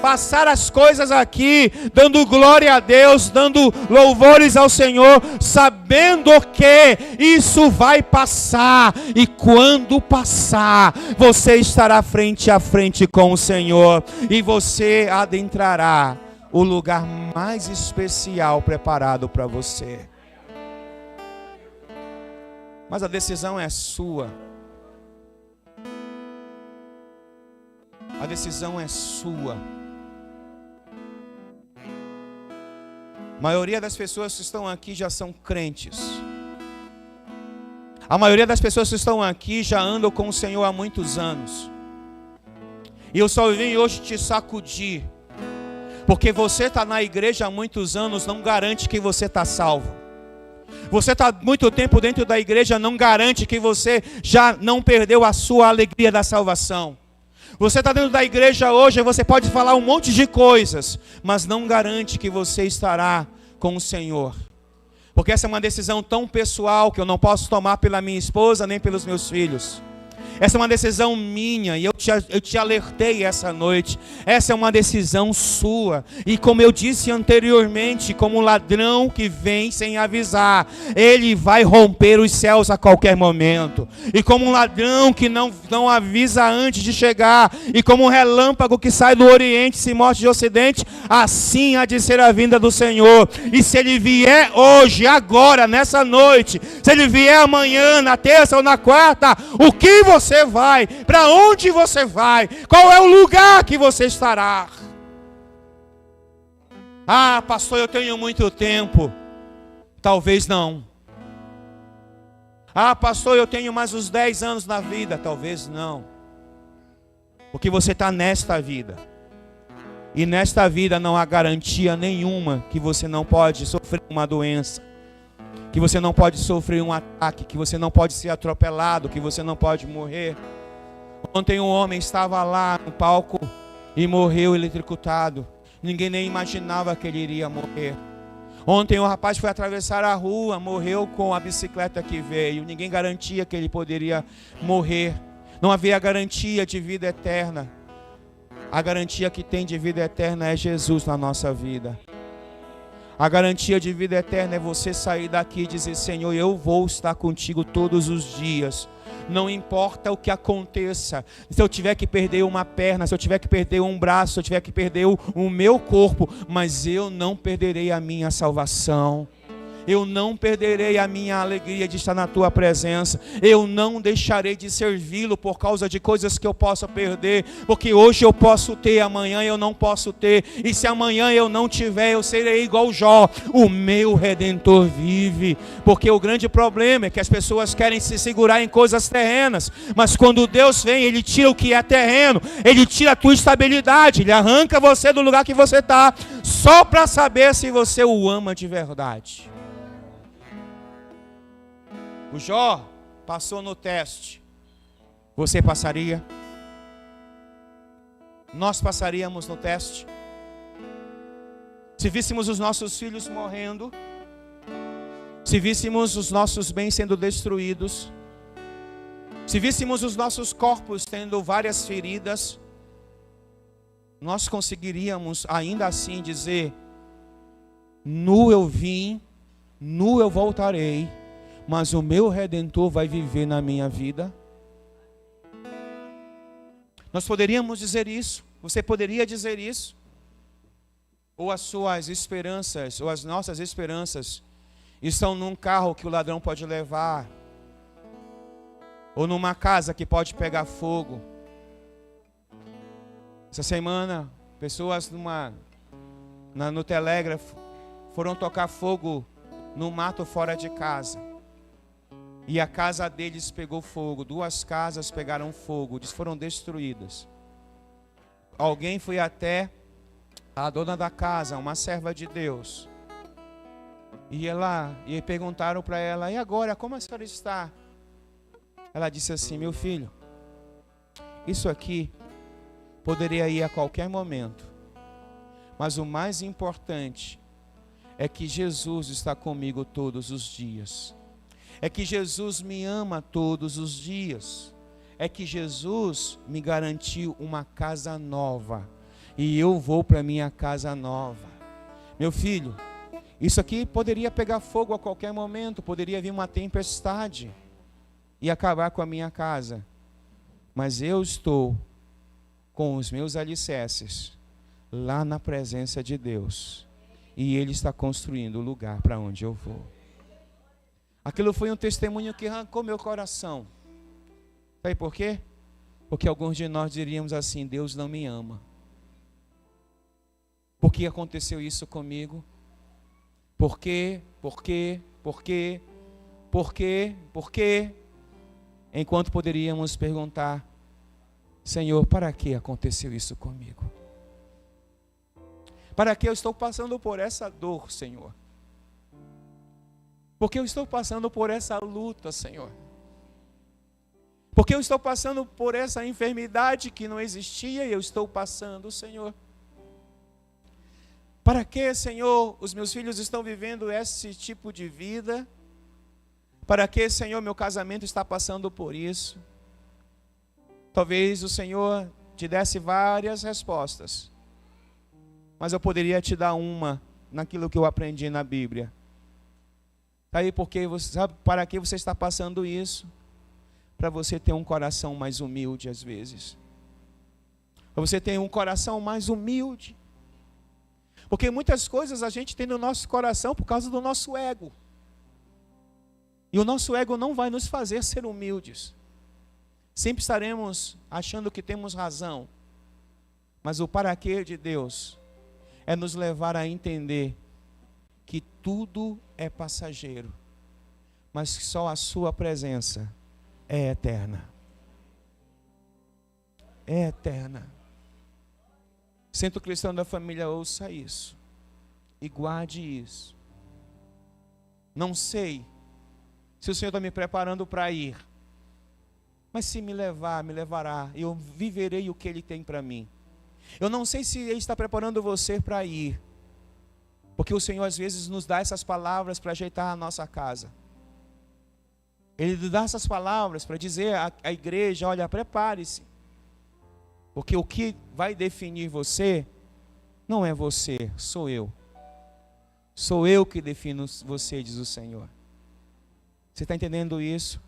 passar as coisas aqui, dando glória a Deus, dando louvores ao Senhor, sabendo que isso vai passar. E quando passar, você estará frente a frente com o Senhor, e você adentrará o lugar mais especial preparado para você. Mas a decisão é sua. A decisão é sua. A maioria das pessoas que estão aqui já são crentes. A maioria das pessoas que estão aqui já andam com o Senhor há muitos anos. E eu só vim hoje te sacudir. Porque você está na igreja há muitos anos não garante que você está salvo. Você está muito tempo dentro da igreja não garante que você já não perdeu a sua alegria da salvação. Você está dentro da igreja hoje, você pode falar um monte de coisas, mas não garante que você estará com o Senhor. Porque essa é uma decisão tão pessoal que eu não posso tomar pela minha esposa nem pelos meus filhos. Essa é uma decisão minha, e eu te alertei essa noite. Essa é uma decisão sua. E como eu disse anteriormente, como um ladrão que vem sem avisar, ele vai romper os céus a qualquer momento. E como um ladrão que não avisa antes de chegar, e como um relâmpago que sai do Oriente e se mostra de Ocidente, assim há de ser a vinda do Senhor. E se ele vier hoje, agora, nessa noite, se ele vier amanhã, na terça ou na quarta, o que você vai? Para onde você vai? Qual é o lugar que você estará? Ah, pastor, eu tenho muito tempo. Talvez não. Ah, pastor, eu tenho mais uns 10 anos na vida. Talvez não. Porque você está nesta vida. E nesta vida não há garantia nenhuma que você não pode sofrer uma doença, que você não pode sofrer um ataque, que você não pode ser atropelado, que você não pode morrer. Ontem um homem estava lá no palco e morreu eletrocutado. Ninguém nem imaginava que ele iria morrer. Ontem um rapaz foi atravessar a rua, morreu com a bicicleta que veio. Ninguém garantia que ele poderia morrer. Não havia garantia de vida eterna. A garantia que tem de vida eterna é Jesus na nossa vida. A garantia de vida eterna é você sair daqui e dizer: Senhor, eu vou estar contigo todos os dias. Não importa o que aconteça. Se eu tiver que perder uma perna, se eu tiver que perder um braço, se eu tiver que perder o meu corpo, mas eu não perderei a minha salvação. Eu não perderei a minha alegria de estar na tua presença. Eu não deixarei de servi-lo por causa de coisas que eu possa perder. Porque hoje eu posso ter, amanhã eu não posso ter. E se amanhã eu não tiver, eu serei igual Jó. O meu Redentor vive. Porque o grande problema é que as pessoas querem se segurar em coisas terrenas. Mas quando Deus vem, Ele tira o que é terreno. Ele tira a tua estabilidade. Ele arranca você do lugar que você está. Só para saber se você o ama de verdade. O Jó passou no teste. Você passaria? Nós passaríamos no teste? Se víssemos os nossos filhos morrendo, se víssemos os nossos bens sendo destruídos, se víssemos os nossos corpos tendo várias feridas, nós conseguiríamos ainda assim dizer: nu eu vim, nu eu voltarei, mas o meu Redentor vai viver na minha vida? Nós poderíamos dizer isso? Você poderia dizer isso? Ou as suas esperanças, ou as nossas esperanças estão num carro que o ladrão pode levar, ou numa casa que pode pegar fogo? Essa semana, pessoas no telégrafo foram tocar fogo no mato fora de casa. E a casa deles pegou fogo. 2 casas pegaram fogo, foram destruídas. Alguém foi até a dona da casa, uma serva de Deus, e perguntaram para ela: e agora, como a senhora está? Ela disse assim: meu filho, isso aqui poderia ir a qualquer momento, mas o mais importante é que Jesus está comigo todos os dias. É que Jesus me ama todos os dias. É que Jesus me garantiu uma casa nova. E eu vou para minha casa nova. Meu filho, isso aqui poderia pegar fogo a qualquer momento. Poderia vir uma tempestade e acabar com a minha casa. Mas eu estou com os meus alicerces lá na presença de Deus. E Ele está construindo o lugar para onde eu vou. Aquilo foi um testemunho que arrancou meu coração. Sabe por quê? Porque alguns de nós diríamos assim: Deus não me ama. Por que aconteceu isso comigo? Por quê? Por quê? Por quê? Por quê? Por quê? Enquanto poderíamos perguntar: Senhor, para que aconteceu isso comigo? Para que eu estou passando por essa dor, Senhor? Porque eu estou passando por essa luta, Senhor? Porque eu estou passando por essa enfermidade que não existia e eu estou passando, Senhor? Para que, Senhor, os meus filhos estão vivendo esse tipo de vida? Para que, Senhor, meu casamento está passando por isso? Talvez o Senhor te desse várias respostas, mas eu poderia te dar uma naquilo que eu aprendi na Bíblia. Aí porque você sabe para que você está passando isso? Para você ter um coração mais humilde às vezes. Para você ter um coração mais humilde. Porque muitas coisas a gente tem no nosso coração por causa do nosso ego. E o nosso ego não vai nos fazer ser humildes. Sempre estaremos achando que temos razão. Mas o para quê de Deus é nos levar a entender que tudo é passageiro, mas que só a sua presença é eterna. É eterna. Centro Cristão da Família, ouça isso e guarde isso. Não sei se o Senhor está me preparando para ir, mas se me levar, me levará. Eu viverei o que Ele tem para mim. Eu não sei se Ele está preparando você para ir, porque o Senhor às vezes nos dá essas palavras para ajeitar a nossa casa. Ele nos dá essas palavras para dizer à igreja, olha, prepare-se. Porque o que vai definir você, não é você, sou eu. Sou eu que defino você, diz o Senhor. Você está entendendo isso?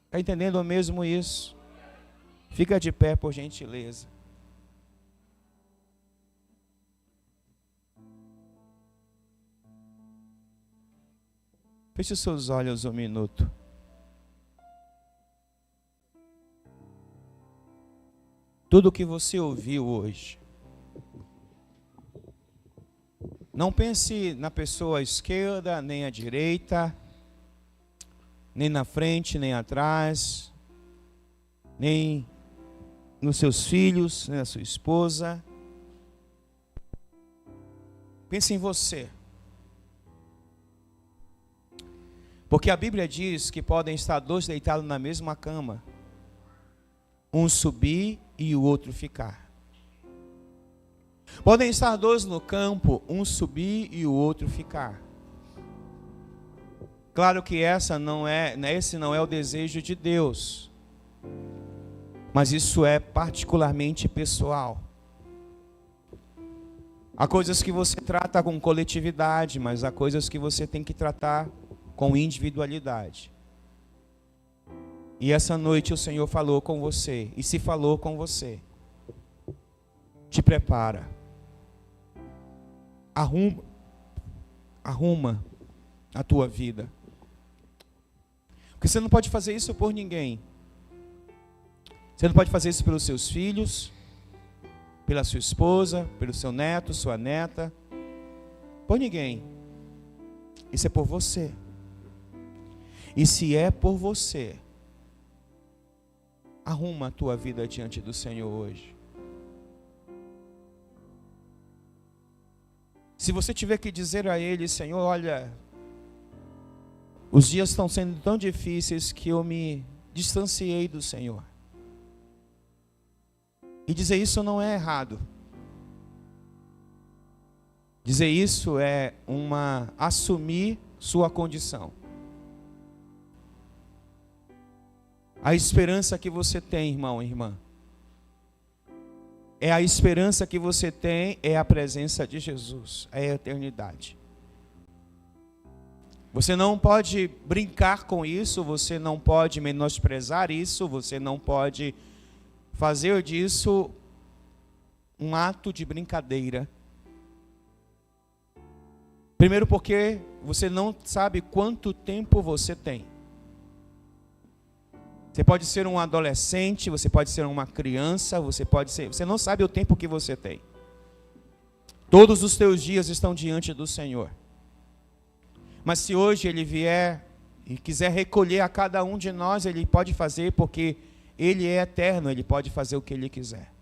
Está entendendo mesmo isso? Fica de pé, por gentileza. Feche os seus olhos um minuto. Tudo o que você ouviu hoje, não pense na pessoa à esquerda, nem à direita, nem na frente, nem atrás, nem nos seus filhos, nem na sua esposa. Pense em você. Porque a Bíblia diz que podem estar dois deitados na mesma cama, um subir e o outro ficar. Podem estar dois no campo, um subir e o outro ficar. Claro que esse não é o desejo de Deus, mas isso é particularmente pessoal. Há coisas que você trata com coletividade, mas há coisas que você tem que tratar com individualidade. E essa noite o Senhor falou com você, e se falou com você, te prepara. Arruma a tua vida. Porque você não pode fazer isso por ninguém. Você não pode fazer isso pelos seus filhos, pela sua esposa, pelo seu neto, sua neta, por ninguém. Isso é por você. E se é por você, arruma a tua vida diante do Senhor hoje. Se você tiver que dizer a Ele, Senhor, olha, os dias estão sendo tão difíceis que eu me distanciei do Senhor. E dizer isso não é errado. Dizer isso é assumir sua condição. A esperança que você tem, irmão e irmã, a esperança que você tem é a presença de Jesus, é a eternidade. Você não pode brincar com isso, você não pode menosprezar isso, você não pode fazer disso um ato de brincadeira. Primeiro porque você não sabe quanto tempo você tem. Você pode ser um adolescente, você pode ser uma criança, você não sabe o tempo que você tem. Todos os teus dias estão diante do Senhor. Mas se hoje Ele vier e quiser recolher a cada um de nós, Ele pode fazer, porque Ele é eterno, Ele pode fazer o que Ele quiser.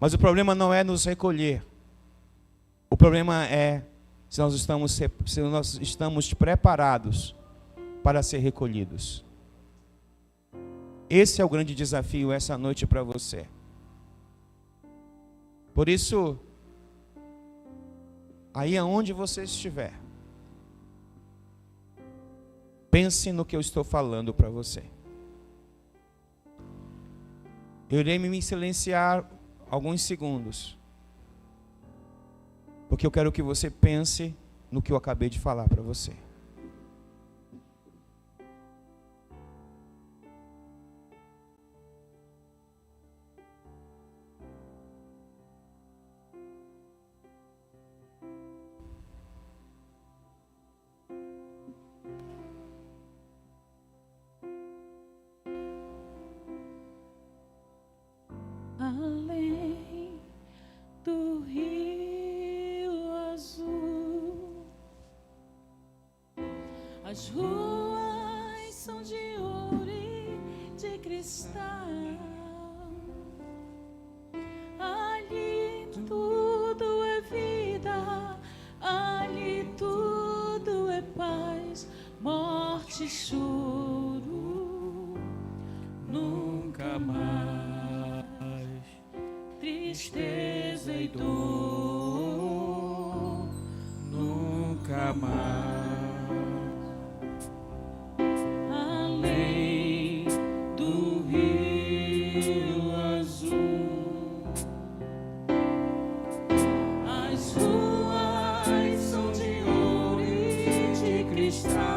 Mas o problema não é nos recolher. O problema é se nós estamos preparados para ser recolhidos. Esse é o grande desafio essa noite para você. Por isso, aí aonde você estiver, pense no que eu estou falando para você. Eu irei me silenciar alguns segundos, porque eu quero que você pense no que eu acabei de falar para você. Além do rio azul, as ruas são de ouro e de cristal. Ali tudo é vida, ali tudo é paz, morte e choro nunca mais. Tristeza e dor nunca mais. Além do rio azul, as ruas são de ouro e de cristal.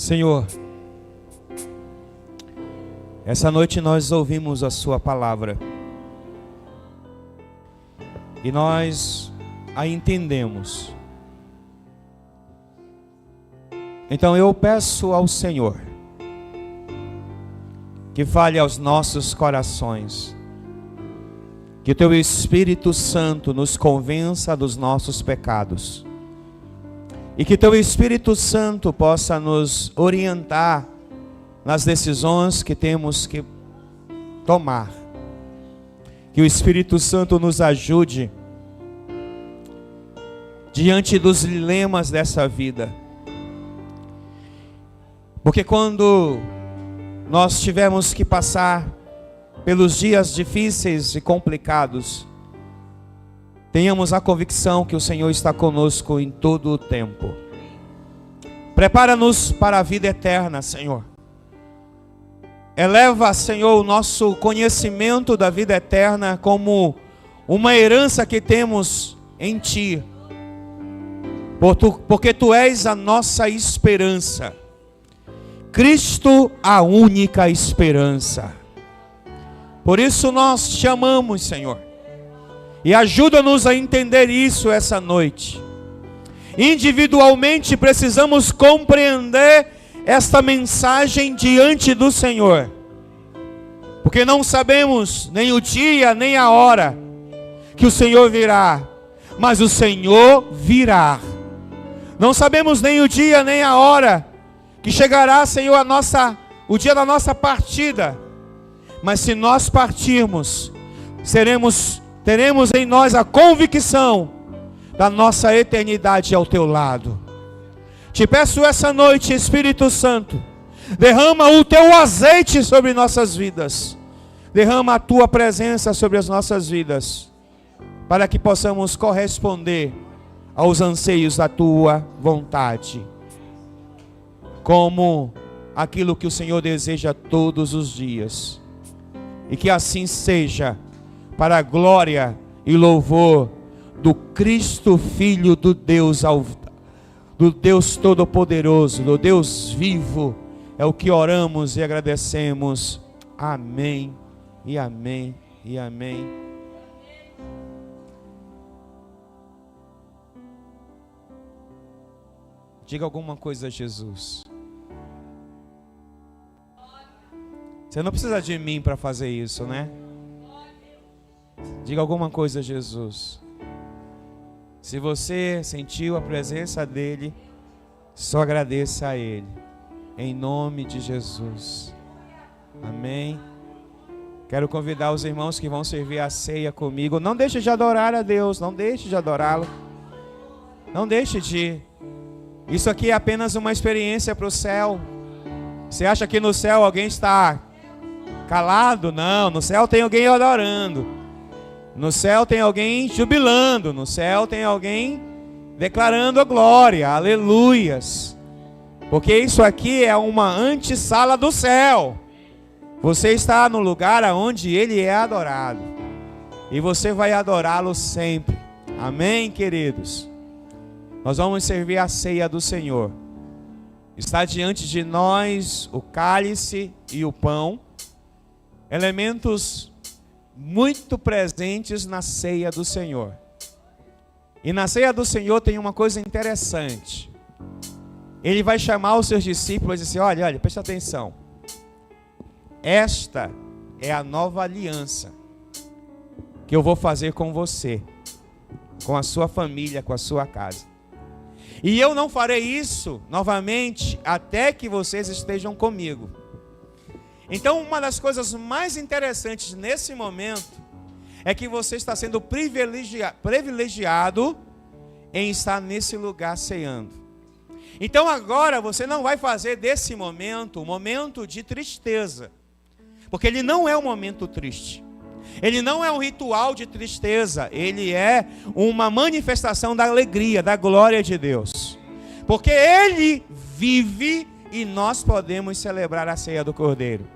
Senhor, essa noite nós ouvimos a Sua palavra e nós a entendemos. Então eu peço ao Senhor que fale aos nossos corações, que o Teu Espírito Santo nos convença dos nossos pecados e que Teu Espírito Santo possa nos orientar nas decisões que temos que tomar. Que o Espírito Santo nos ajude diante dos dilemas dessa vida. Porque quando nós tivermos que passar pelos dias difíceis e complicados, tenhamos a convicção que o Senhor está conosco em todo o tempo. Prepara-nos para a vida eterna, Senhor. Eleva, Senhor, o nosso conhecimento da vida eterna como uma herança que temos em Ti. Porque Tu és a nossa esperança. Cristo, a única esperança. Por isso nós te amamos, Senhor. E ajuda-nos a entender isso essa noite. Individualmente precisamos compreender esta mensagem diante do Senhor. Porque não sabemos nem o dia, nem a hora que o Senhor virá. Mas o Senhor virá. Não sabemos nem o dia, nem a hora que chegará, Senhor, o dia da nossa partida. Mas se nós partirmos, teremos em nós a convicção da nossa eternidade ao Teu lado. Te peço essa noite, Espírito Santo, derrama o Teu azeite sobre nossas vidas. Derrama a Tua presença sobre as nossas vidas, para que possamos corresponder aos anseios da Tua vontade, como aquilo que o Senhor deseja todos os dias. E que assim seja, para a glória e louvor do Cristo Filho do Deus Todo-Poderoso, do Deus vivo, é o que oramos e agradecemos. Amém, e amém, e amém. Diga alguma coisa a Jesus. Você não precisa de mim para fazer isso, né? Diga alguma coisa a Jesus. Se você sentiu a presença dele, só agradeça a ele. Em nome de Jesus. Amém. Quero convidar os irmãos que vão servir a ceia comigo. Não deixe de adorar a Deus. Não deixe de adorá-lo. Não deixe de. Isso aqui é apenas uma experiência para o céu. Você acha que no céu alguém está calado? Não, no céu tem alguém adorando. No céu tem alguém jubilando. No céu tem alguém declarando a glória. Aleluias. Porque isso aqui é uma antessala do céu. Você está no lugar onde Ele é adorado. E você vai adorá-lo sempre. Amém, queridos? Nós vamos servir a ceia do Senhor. Está diante de nós o cálice e o pão. Elementos muito presentes na ceia do Senhor. E na ceia do Senhor tem uma coisa interessante. Ele vai chamar os seus discípulos e dizer: olha, presta atenção. Esta é a nova aliança que eu vou fazer com você, com a sua família, com a sua casa. E eu não farei isso novamente até que vocês estejam comigo. Então, uma das coisas mais interessantes nesse momento é que você está sendo privilegiado em estar nesse lugar ceando. Então agora você não vai fazer desse momento um momento de tristeza, porque ele não é um momento triste. Ele não é um ritual de tristeza, ele é uma manifestação da alegria, da glória de Deus. Porque Ele vive e nós podemos celebrar a ceia do Cordeiro.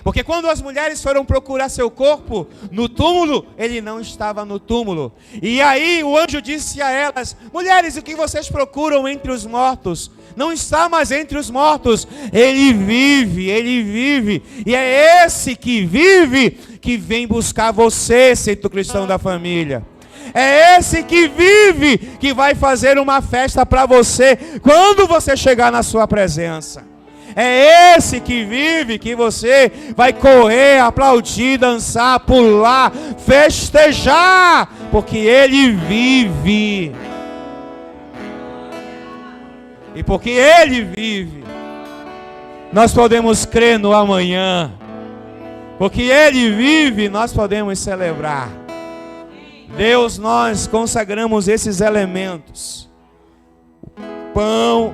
Porque quando as mulheres foram procurar seu corpo no túmulo, ele não estava no túmulo. E aí o anjo disse a elas: mulheres, o que vocês procuram entre os mortos? Não está mais entre os mortos. Ele vive, Ele vive. E é esse que vive que vem buscar você, santo cristão da família. É esse que vive que vai fazer uma festa para você quando você chegar na sua presença. É esse que vive que você vai correr, aplaudir, dançar, pular, festejar, porque Ele vive. E porque Ele vive, nós podemos crer no amanhã. Porque Ele vive, nós podemos celebrar. Deus, nós consagramos esses elementos, o pão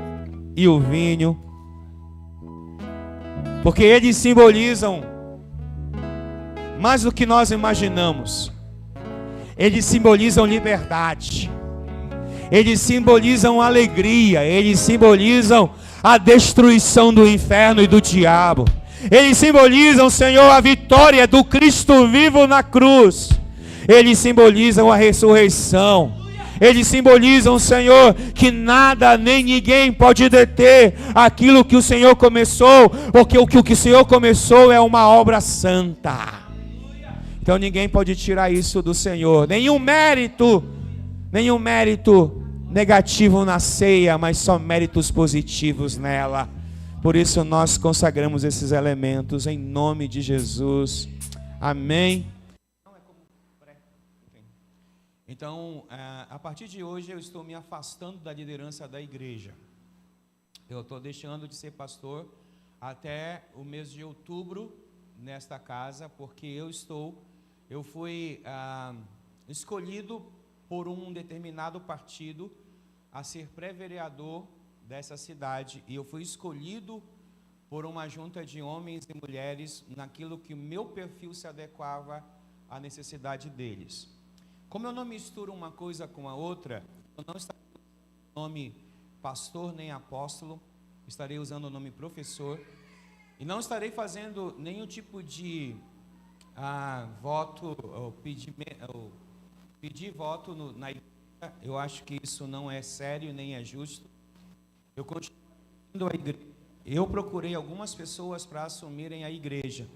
e o vinho, porque eles simbolizam mais do que nós imaginamos. eles simbolizam liberdade, eles simbolizam alegria, eles simbolizam a destruição do inferno e do diabo. Eles simbolizam, Senhor, a vitória do Cristo vivo na cruz. Eles simbolizam a ressurreição. Eles simbolizam, Senhor, que nada nem ninguém pode deter aquilo que o Senhor começou, porque o que o Senhor começou é uma obra santa. Então ninguém pode tirar isso do Senhor. Nenhum mérito negativo na ceia, mas só méritos positivos nela. Por isso nós consagramos esses elementos em nome de Jesus. Amém. Então, a partir de hoje eu estou me afastando da liderança da igreja. Eu estou deixando de ser pastor até o mês de outubro nesta casa, porque eu fui escolhido por um determinado partido a ser pré-vereador dessa cidade, e eu fui escolhido por uma junta de homens e mulheres naquilo que o meu perfil se adequava à necessidade deles. Como eu não misturo uma coisa com a outra, eu não estarei usando o nome pastor nem apóstolo, estarei usando o nome professor, e não estarei fazendo nenhum tipo de voto, ou pedir voto na igreja. Eu acho que isso não é sério nem é justo. Eu continuo indo à igreja. Eu procurei algumas pessoas para assumirem a igreja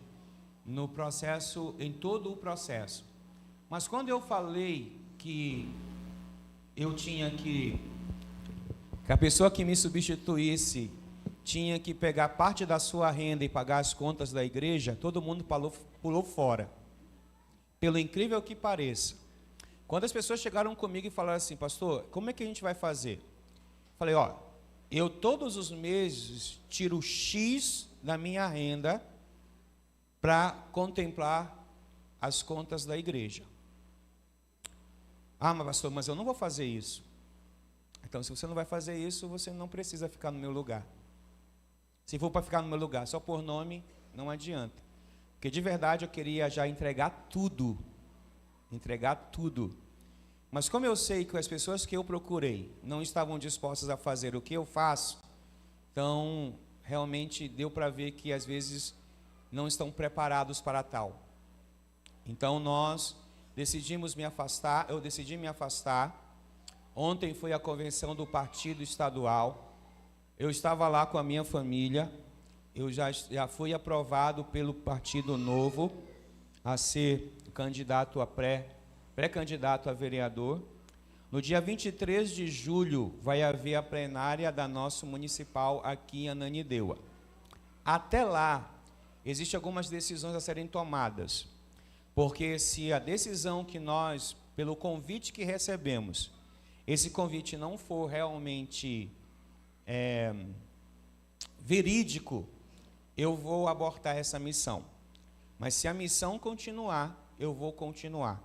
no processo, em todo o processo. Mas quando eu falei que que a pessoa que me substituísse tinha que pegar parte da sua renda e pagar as contas da igreja, todo mundo pulou fora. Pelo incrível que pareça. Quando as pessoas chegaram comigo e falaram assim: pastor, como é que a gente vai fazer? Falei: eu todos os meses tiro X da minha renda para contemplar as contas da igreja. Mas pastor, mas eu não vou fazer isso. Então, se você não vai fazer isso, você não precisa ficar no meu lugar. Se for para ficar no meu lugar só por nome, não adianta. Porque de verdade eu queria já entregar tudo. Mas como eu sei que as pessoas que eu procurei não estavam dispostas a fazer o que eu faço, então realmente deu para ver que às vezes não estão preparados para tal. Então nós decidimos me afastar, eu decidi me afastar. Ontem foi a convenção do partido estadual, eu estava lá com a minha família, eu já fui aprovado pelo Partido Novo a ser candidato a pré-candidato a vereador. No dia 23 de julho vai haver a plenária da nossa municipal aqui em Ananindeua. Até lá, existem algumas decisões a serem tomadas, porque se a decisão que nós, pelo convite que recebemos, esse convite não for realmente verídico, eu vou abortar essa missão. Mas se a missão continuar, eu vou continuar.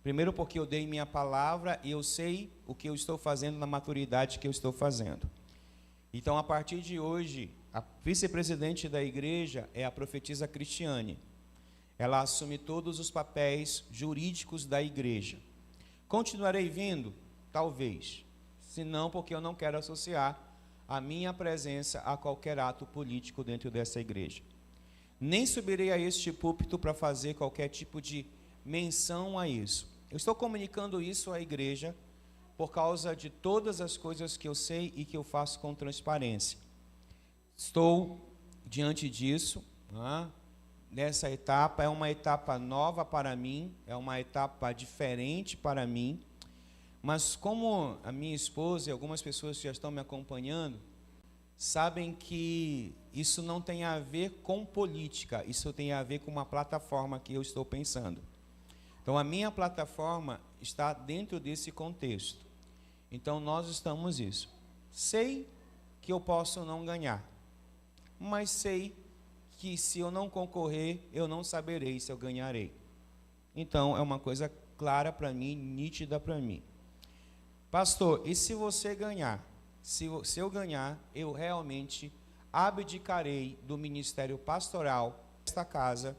Primeiro porque eu dei minha palavra e eu sei o que eu estou fazendo na maturidade que eu estou fazendo. Então, a partir de hoje, a vice-presidente da igreja é a profetisa Cristiane. Ela assume todos os papéis jurídicos da igreja. Continuarei vindo? Talvez. Se não, porque eu não quero associar a minha presença a qualquer ato político dentro dessa igreja. Nem subirei a este púlpito para fazer qualquer tipo de menção a isso. Eu estou comunicando isso à igreja por causa de todas as coisas que eu sei e que eu faço com transparência. Estou diante disso, nessa etapa, é uma etapa nova para mim, é uma etapa diferente para mim, mas como a minha esposa e algumas pessoas que já estão me acompanhando, sabem que isso não tem a ver com política, isso tem a ver com uma plataforma que eu estou pensando. Então, a minha plataforma está dentro desse contexto. Então, nós estamos isso. Sei que eu posso não ganhar, mas sei que se eu não concorrer, eu não saberei se eu ganharei. Então, é uma coisa clara para mim, nítida para mim. Pastor, e se você ganhar? Se eu ganhar, eu realmente abdicarei do ministério pastoral desta casa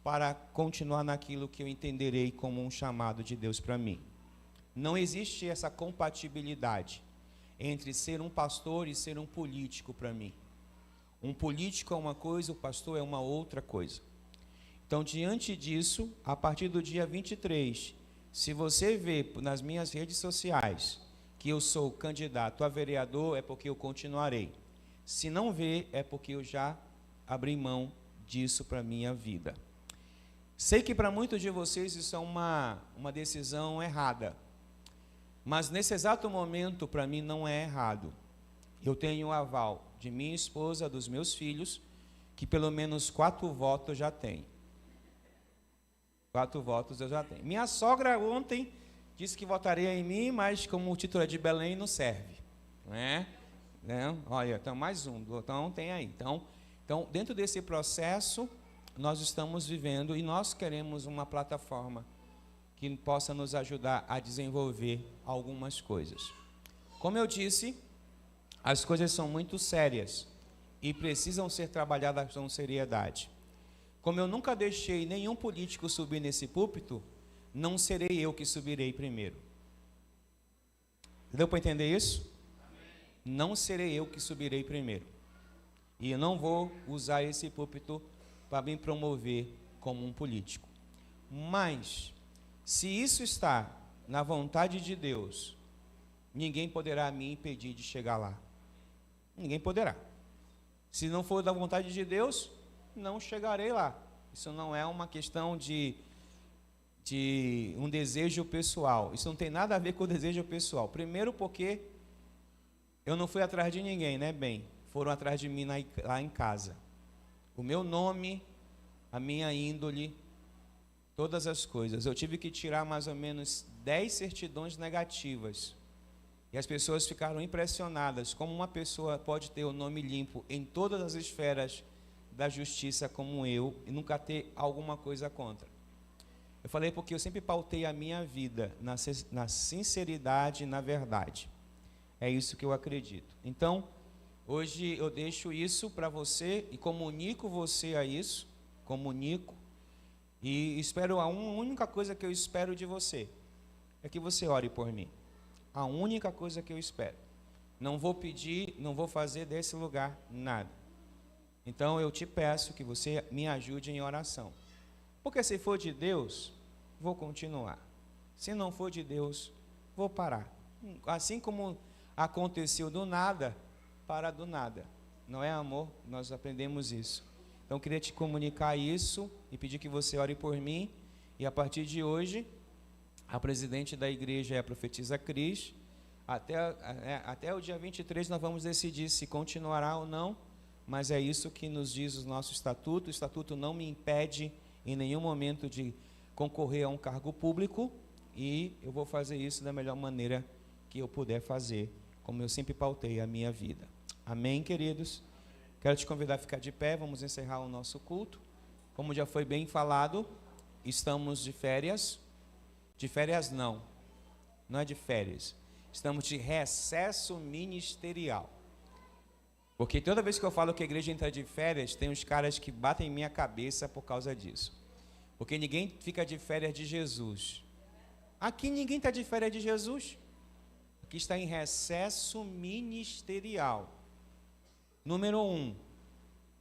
para continuar naquilo que eu entenderei como um chamado de Deus para mim. Não existe essa compatibilidade entre ser um pastor e ser um político para mim. Um político é uma coisa, o pastor é uma outra coisa. Então, diante disso, a partir do dia 23, se você vê nas minhas redes sociais que eu sou candidato a vereador, é porque eu continuarei. Se não vê, é porque eu já abri mão disso para a minha vida. Sei que para muitos de vocês isso é uma decisão errada, mas nesse exato momento, para mim, não é errado. Eu tenho o aval de minha esposa, dos meus filhos, que pelo menos 4 votos já tem. 4 votos eu já tenho. Minha sogra ontem disse que votaria em mim, mas como o título é de Belém, não serve. Não é? Olha, então mais um. Então tem aí. Então, dentro desse processo, nós estamos vivendo e nós queremos uma plataforma que possa nos ajudar a desenvolver algumas coisas. Como eu disse, as coisas são muito sérias e precisam ser trabalhadas com seriedade. Como eu nunca deixei nenhum político subir nesse púlpito, não serei eu que subirei primeiro. Deu para entender isso? Não serei eu que subirei primeiro. E eu não vou usar esse púlpito para me promover como um político. Mas, se isso está na vontade de Deus, ninguém poderá me impedir de chegar lá. Ninguém poderá. Se não for da vontade de Deus, não chegarei lá. Isso não é uma questão de um desejo pessoal. Isso não tem nada a ver com o desejo pessoal. Primeiro porque eu não fui atrás de ninguém, né, bem? Foram atrás de mim lá em casa. O meu nome, a minha índole, todas as coisas. Eu tive que tirar mais ou menos 10 certidões negativas. E as pessoas ficaram impressionadas como uma pessoa pode ter o nome limpo em todas as esferas da justiça como eu e nunca ter alguma coisa contra. Eu falei porque eu sempre pautei a minha vida na sinceridade e na verdade. É isso que eu acredito. Então, hoje eu deixo isso para você e comunico você a isso, e espero, a única coisa que eu espero de você é que você ore por mim. A única coisa que eu espero. Não vou pedir, não vou fazer desse lugar nada. Então eu te peço que você me ajude em oração. Porque se for de Deus, vou continuar. Se não for de Deus, vou parar. Assim como aconteceu do nada, para do nada. Não é, amor? Nós aprendemos isso. Então eu queria te comunicar isso e pedir que você ore por mim. E a partir de hoje, a presidente da igreja é a profetisa Cris. Até o dia 23 nós vamos decidir se continuará ou não, mas é isso que nos diz o nosso estatuto. O estatuto não me impede em nenhum momento de concorrer a um cargo público e eu vou fazer isso da melhor maneira que eu puder fazer, como eu sempre pautei a minha vida. Amém, queridos? Quero te convidar a ficar de pé, vamos encerrar o nosso culto. Como já foi bem falado, estamos de férias. De férias não é de férias. Estamos de recesso ministerial. Porque toda vez que eu falo que a igreja entra de férias, tem uns caras que batem em minha cabeça por causa disso. Porque ninguém fica de férias de Jesus. Aqui ninguém está de férias de Jesus. Aqui está em recesso ministerial. Número 1,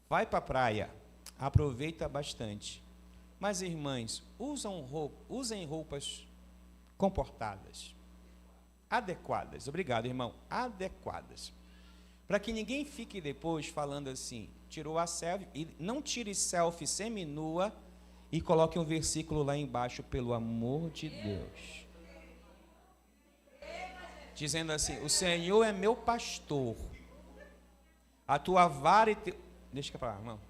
vai para a praia, aproveita bastante. Mas irmãs, usem roupas comportadas, adequadas. Obrigado, irmão. Adequadas. Para que ninguém fique depois falando assim, tirou a selfie, e não tire selfie seminua e coloque um versículo lá embaixo, pelo amor de Deus. Dizendo assim, o Senhor é meu pastor, a tua vara e teu... Deixa para lá, irmão.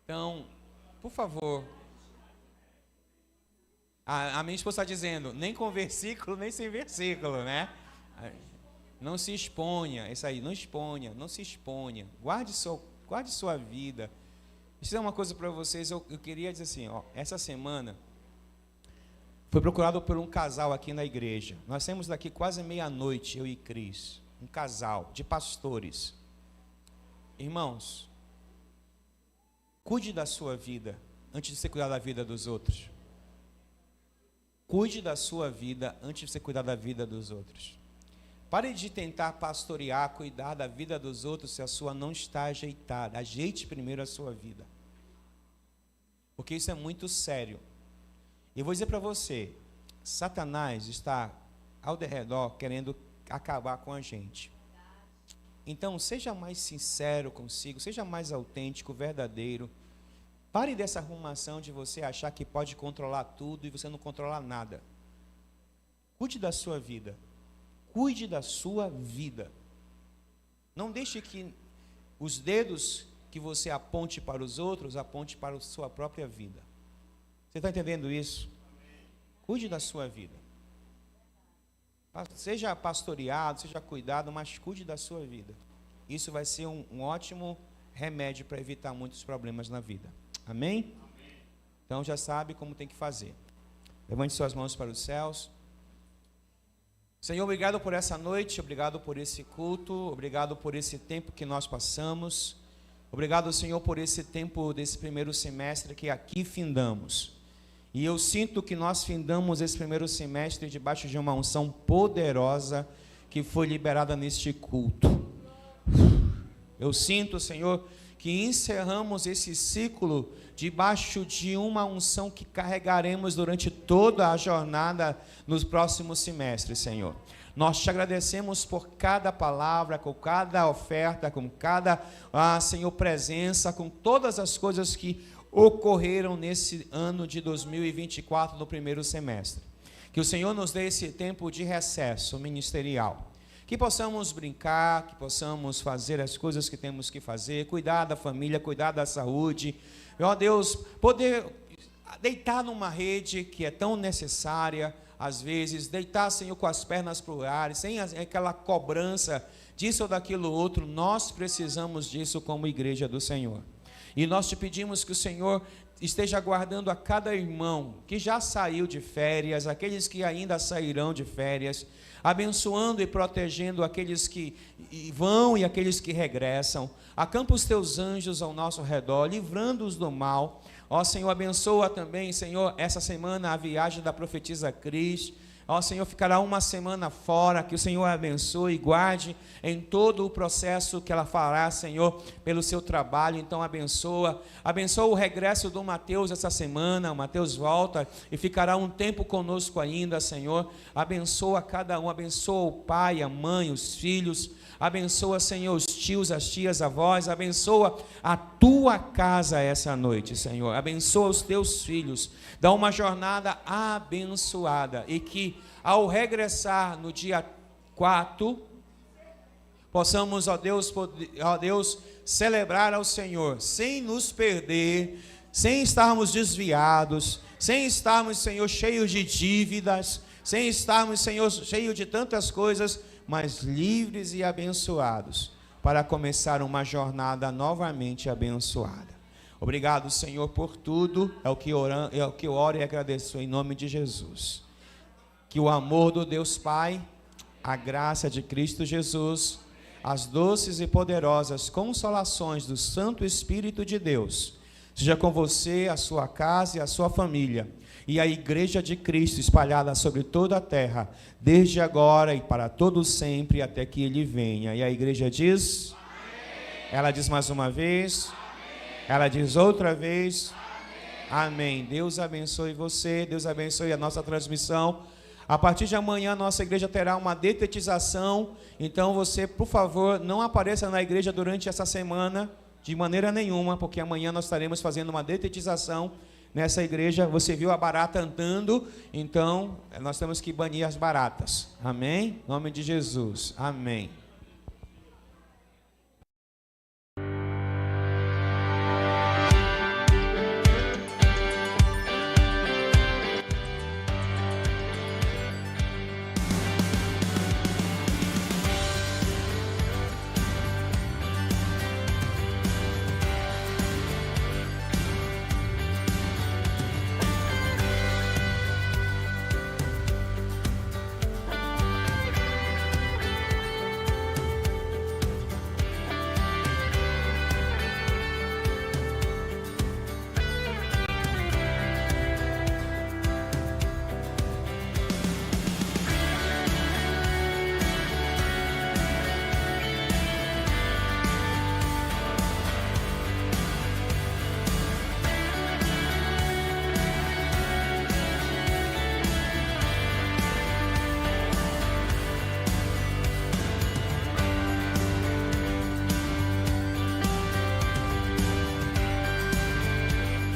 Então, por favor, a minha esposa está dizendo, nem com versículo, nem sem versículo, né? Não se exponha, isso aí, não se exponha, guarde sua vida. Deixa eu dizer uma coisa para vocês, eu queria dizer assim, essa semana, foi procurado por um casal aqui na igreja, nós temos daqui quase meia-noite, eu e Cris, um casal de pastores. Irmãos, cuide da sua vida antes de você cuidar da vida dos outros. Cuide da sua vida antes de você cuidar da vida dos outros. Pare de tentar pastorear, cuidar da vida dos outros se a sua não está ajeitada. Ajeite primeiro a sua vida. Porque isso é muito sério. E eu vou dizer para você, Satanás está ao redor querendo acabar com a gente. Então, seja mais sincero consigo, seja mais autêntico, verdadeiro. Pare dessa arrumação de você achar que pode controlar tudo e você não controla nada. Cuide da sua vida. Cuide da sua vida. Não deixe que os dedos que você aponte para os outros, aponte para a sua própria vida. Você está entendendo isso? Cuide da sua vida. Seja pastoreado, seja cuidado, mas cuide da sua vida. Isso vai ser um ótimo remédio para evitar muitos problemas na vida. Amém? Então já sabe como tem que fazer. Levante suas mãos para os céus. Senhor, obrigado por essa noite, obrigado por esse culto, obrigado por esse tempo que nós passamos. Obrigado, Senhor, por esse tempo desse primeiro semestre que aqui findamos. E eu sinto que nós findamos esse primeiro semestre debaixo de uma unção poderosa que foi liberada neste culto. Eu sinto, Senhor, que encerramos esse ciclo debaixo de uma unção que carregaremos durante toda a jornada nos próximos semestres, Senhor. Nós te agradecemos por cada palavra, com cada oferta, com cada, Senhor, presença, com todas as coisas que ocorreram nesse ano de 2024, no primeiro semestre. Que o Senhor nos dê esse tempo de recesso ministerial. Que possamos brincar, que possamos fazer as coisas que temos que fazer, cuidar da família, cuidar da saúde. Ó Deus, poder deitar numa rede que é tão necessária, às vezes, deitar, Senhor, com as pernas para o ar, sem aquela cobrança disso ou daquilo outro. Nós precisamos disso como igreja do Senhor. E nós te pedimos que o Senhor esteja guardando a cada irmão que já saiu de férias, aqueles que ainda sairão de férias, abençoando e protegendo aqueles que vão e aqueles que regressam. Acampa os teus anjos ao nosso redor, livrando-os do mal. Ó Senhor, abençoa também, Senhor, essa semana a viagem da profetisa Cris. Ó Senhor, ficará uma semana fora, que o Senhor abençoe e guarde em todo o processo que ela fará, Senhor, pelo seu trabalho. Então abençoa o regresso do Mateus essa semana. O Mateus volta e ficará um tempo conosco ainda, Senhor. Abençoa cada um, abençoa o pai, a mãe, os filhos. Abençoa, Senhor, os tios, as tias, avós. Abençoa a tua casa essa noite, Senhor. Abençoa os teus filhos. Dá uma jornada abençoada. E que ao regressar no dia 4, possamos, ó Deus, celebrar ao Senhor, sem nos perder, sem estarmos desviados, sem estarmos, Senhor, cheios de dívidas, sem estarmos, Senhor, cheios de tantas coisas, mas livres e abençoados, para começar uma jornada novamente abençoada. Obrigado, Senhor, por tudo, é o que eu oro e agradeço em nome de Jesus. Que o amor do Deus Pai, a graça de Cristo Jesus, as doces e poderosas consolações do Santo Espírito de Deus, seja com você, a sua casa e a sua família, e a Igreja de Cristo espalhada sobre toda a terra, desde agora e para todo sempre, até que Ele venha. E a igreja diz, amém. Ela diz mais uma vez, amém. Ela diz outra vez, amém. Amém. Deus abençoe você, Deus abençoe a nossa transmissão. A partir de amanhã, nossa igreja terá uma detetização, então você, por favor, não apareça na igreja durante essa semana, de maneira nenhuma, porque amanhã nós estaremos fazendo uma detetização nessa igreja. Você viu a barata andando, então nós temos que banir as baratas. Amém? Em nome de Jesus. Amém.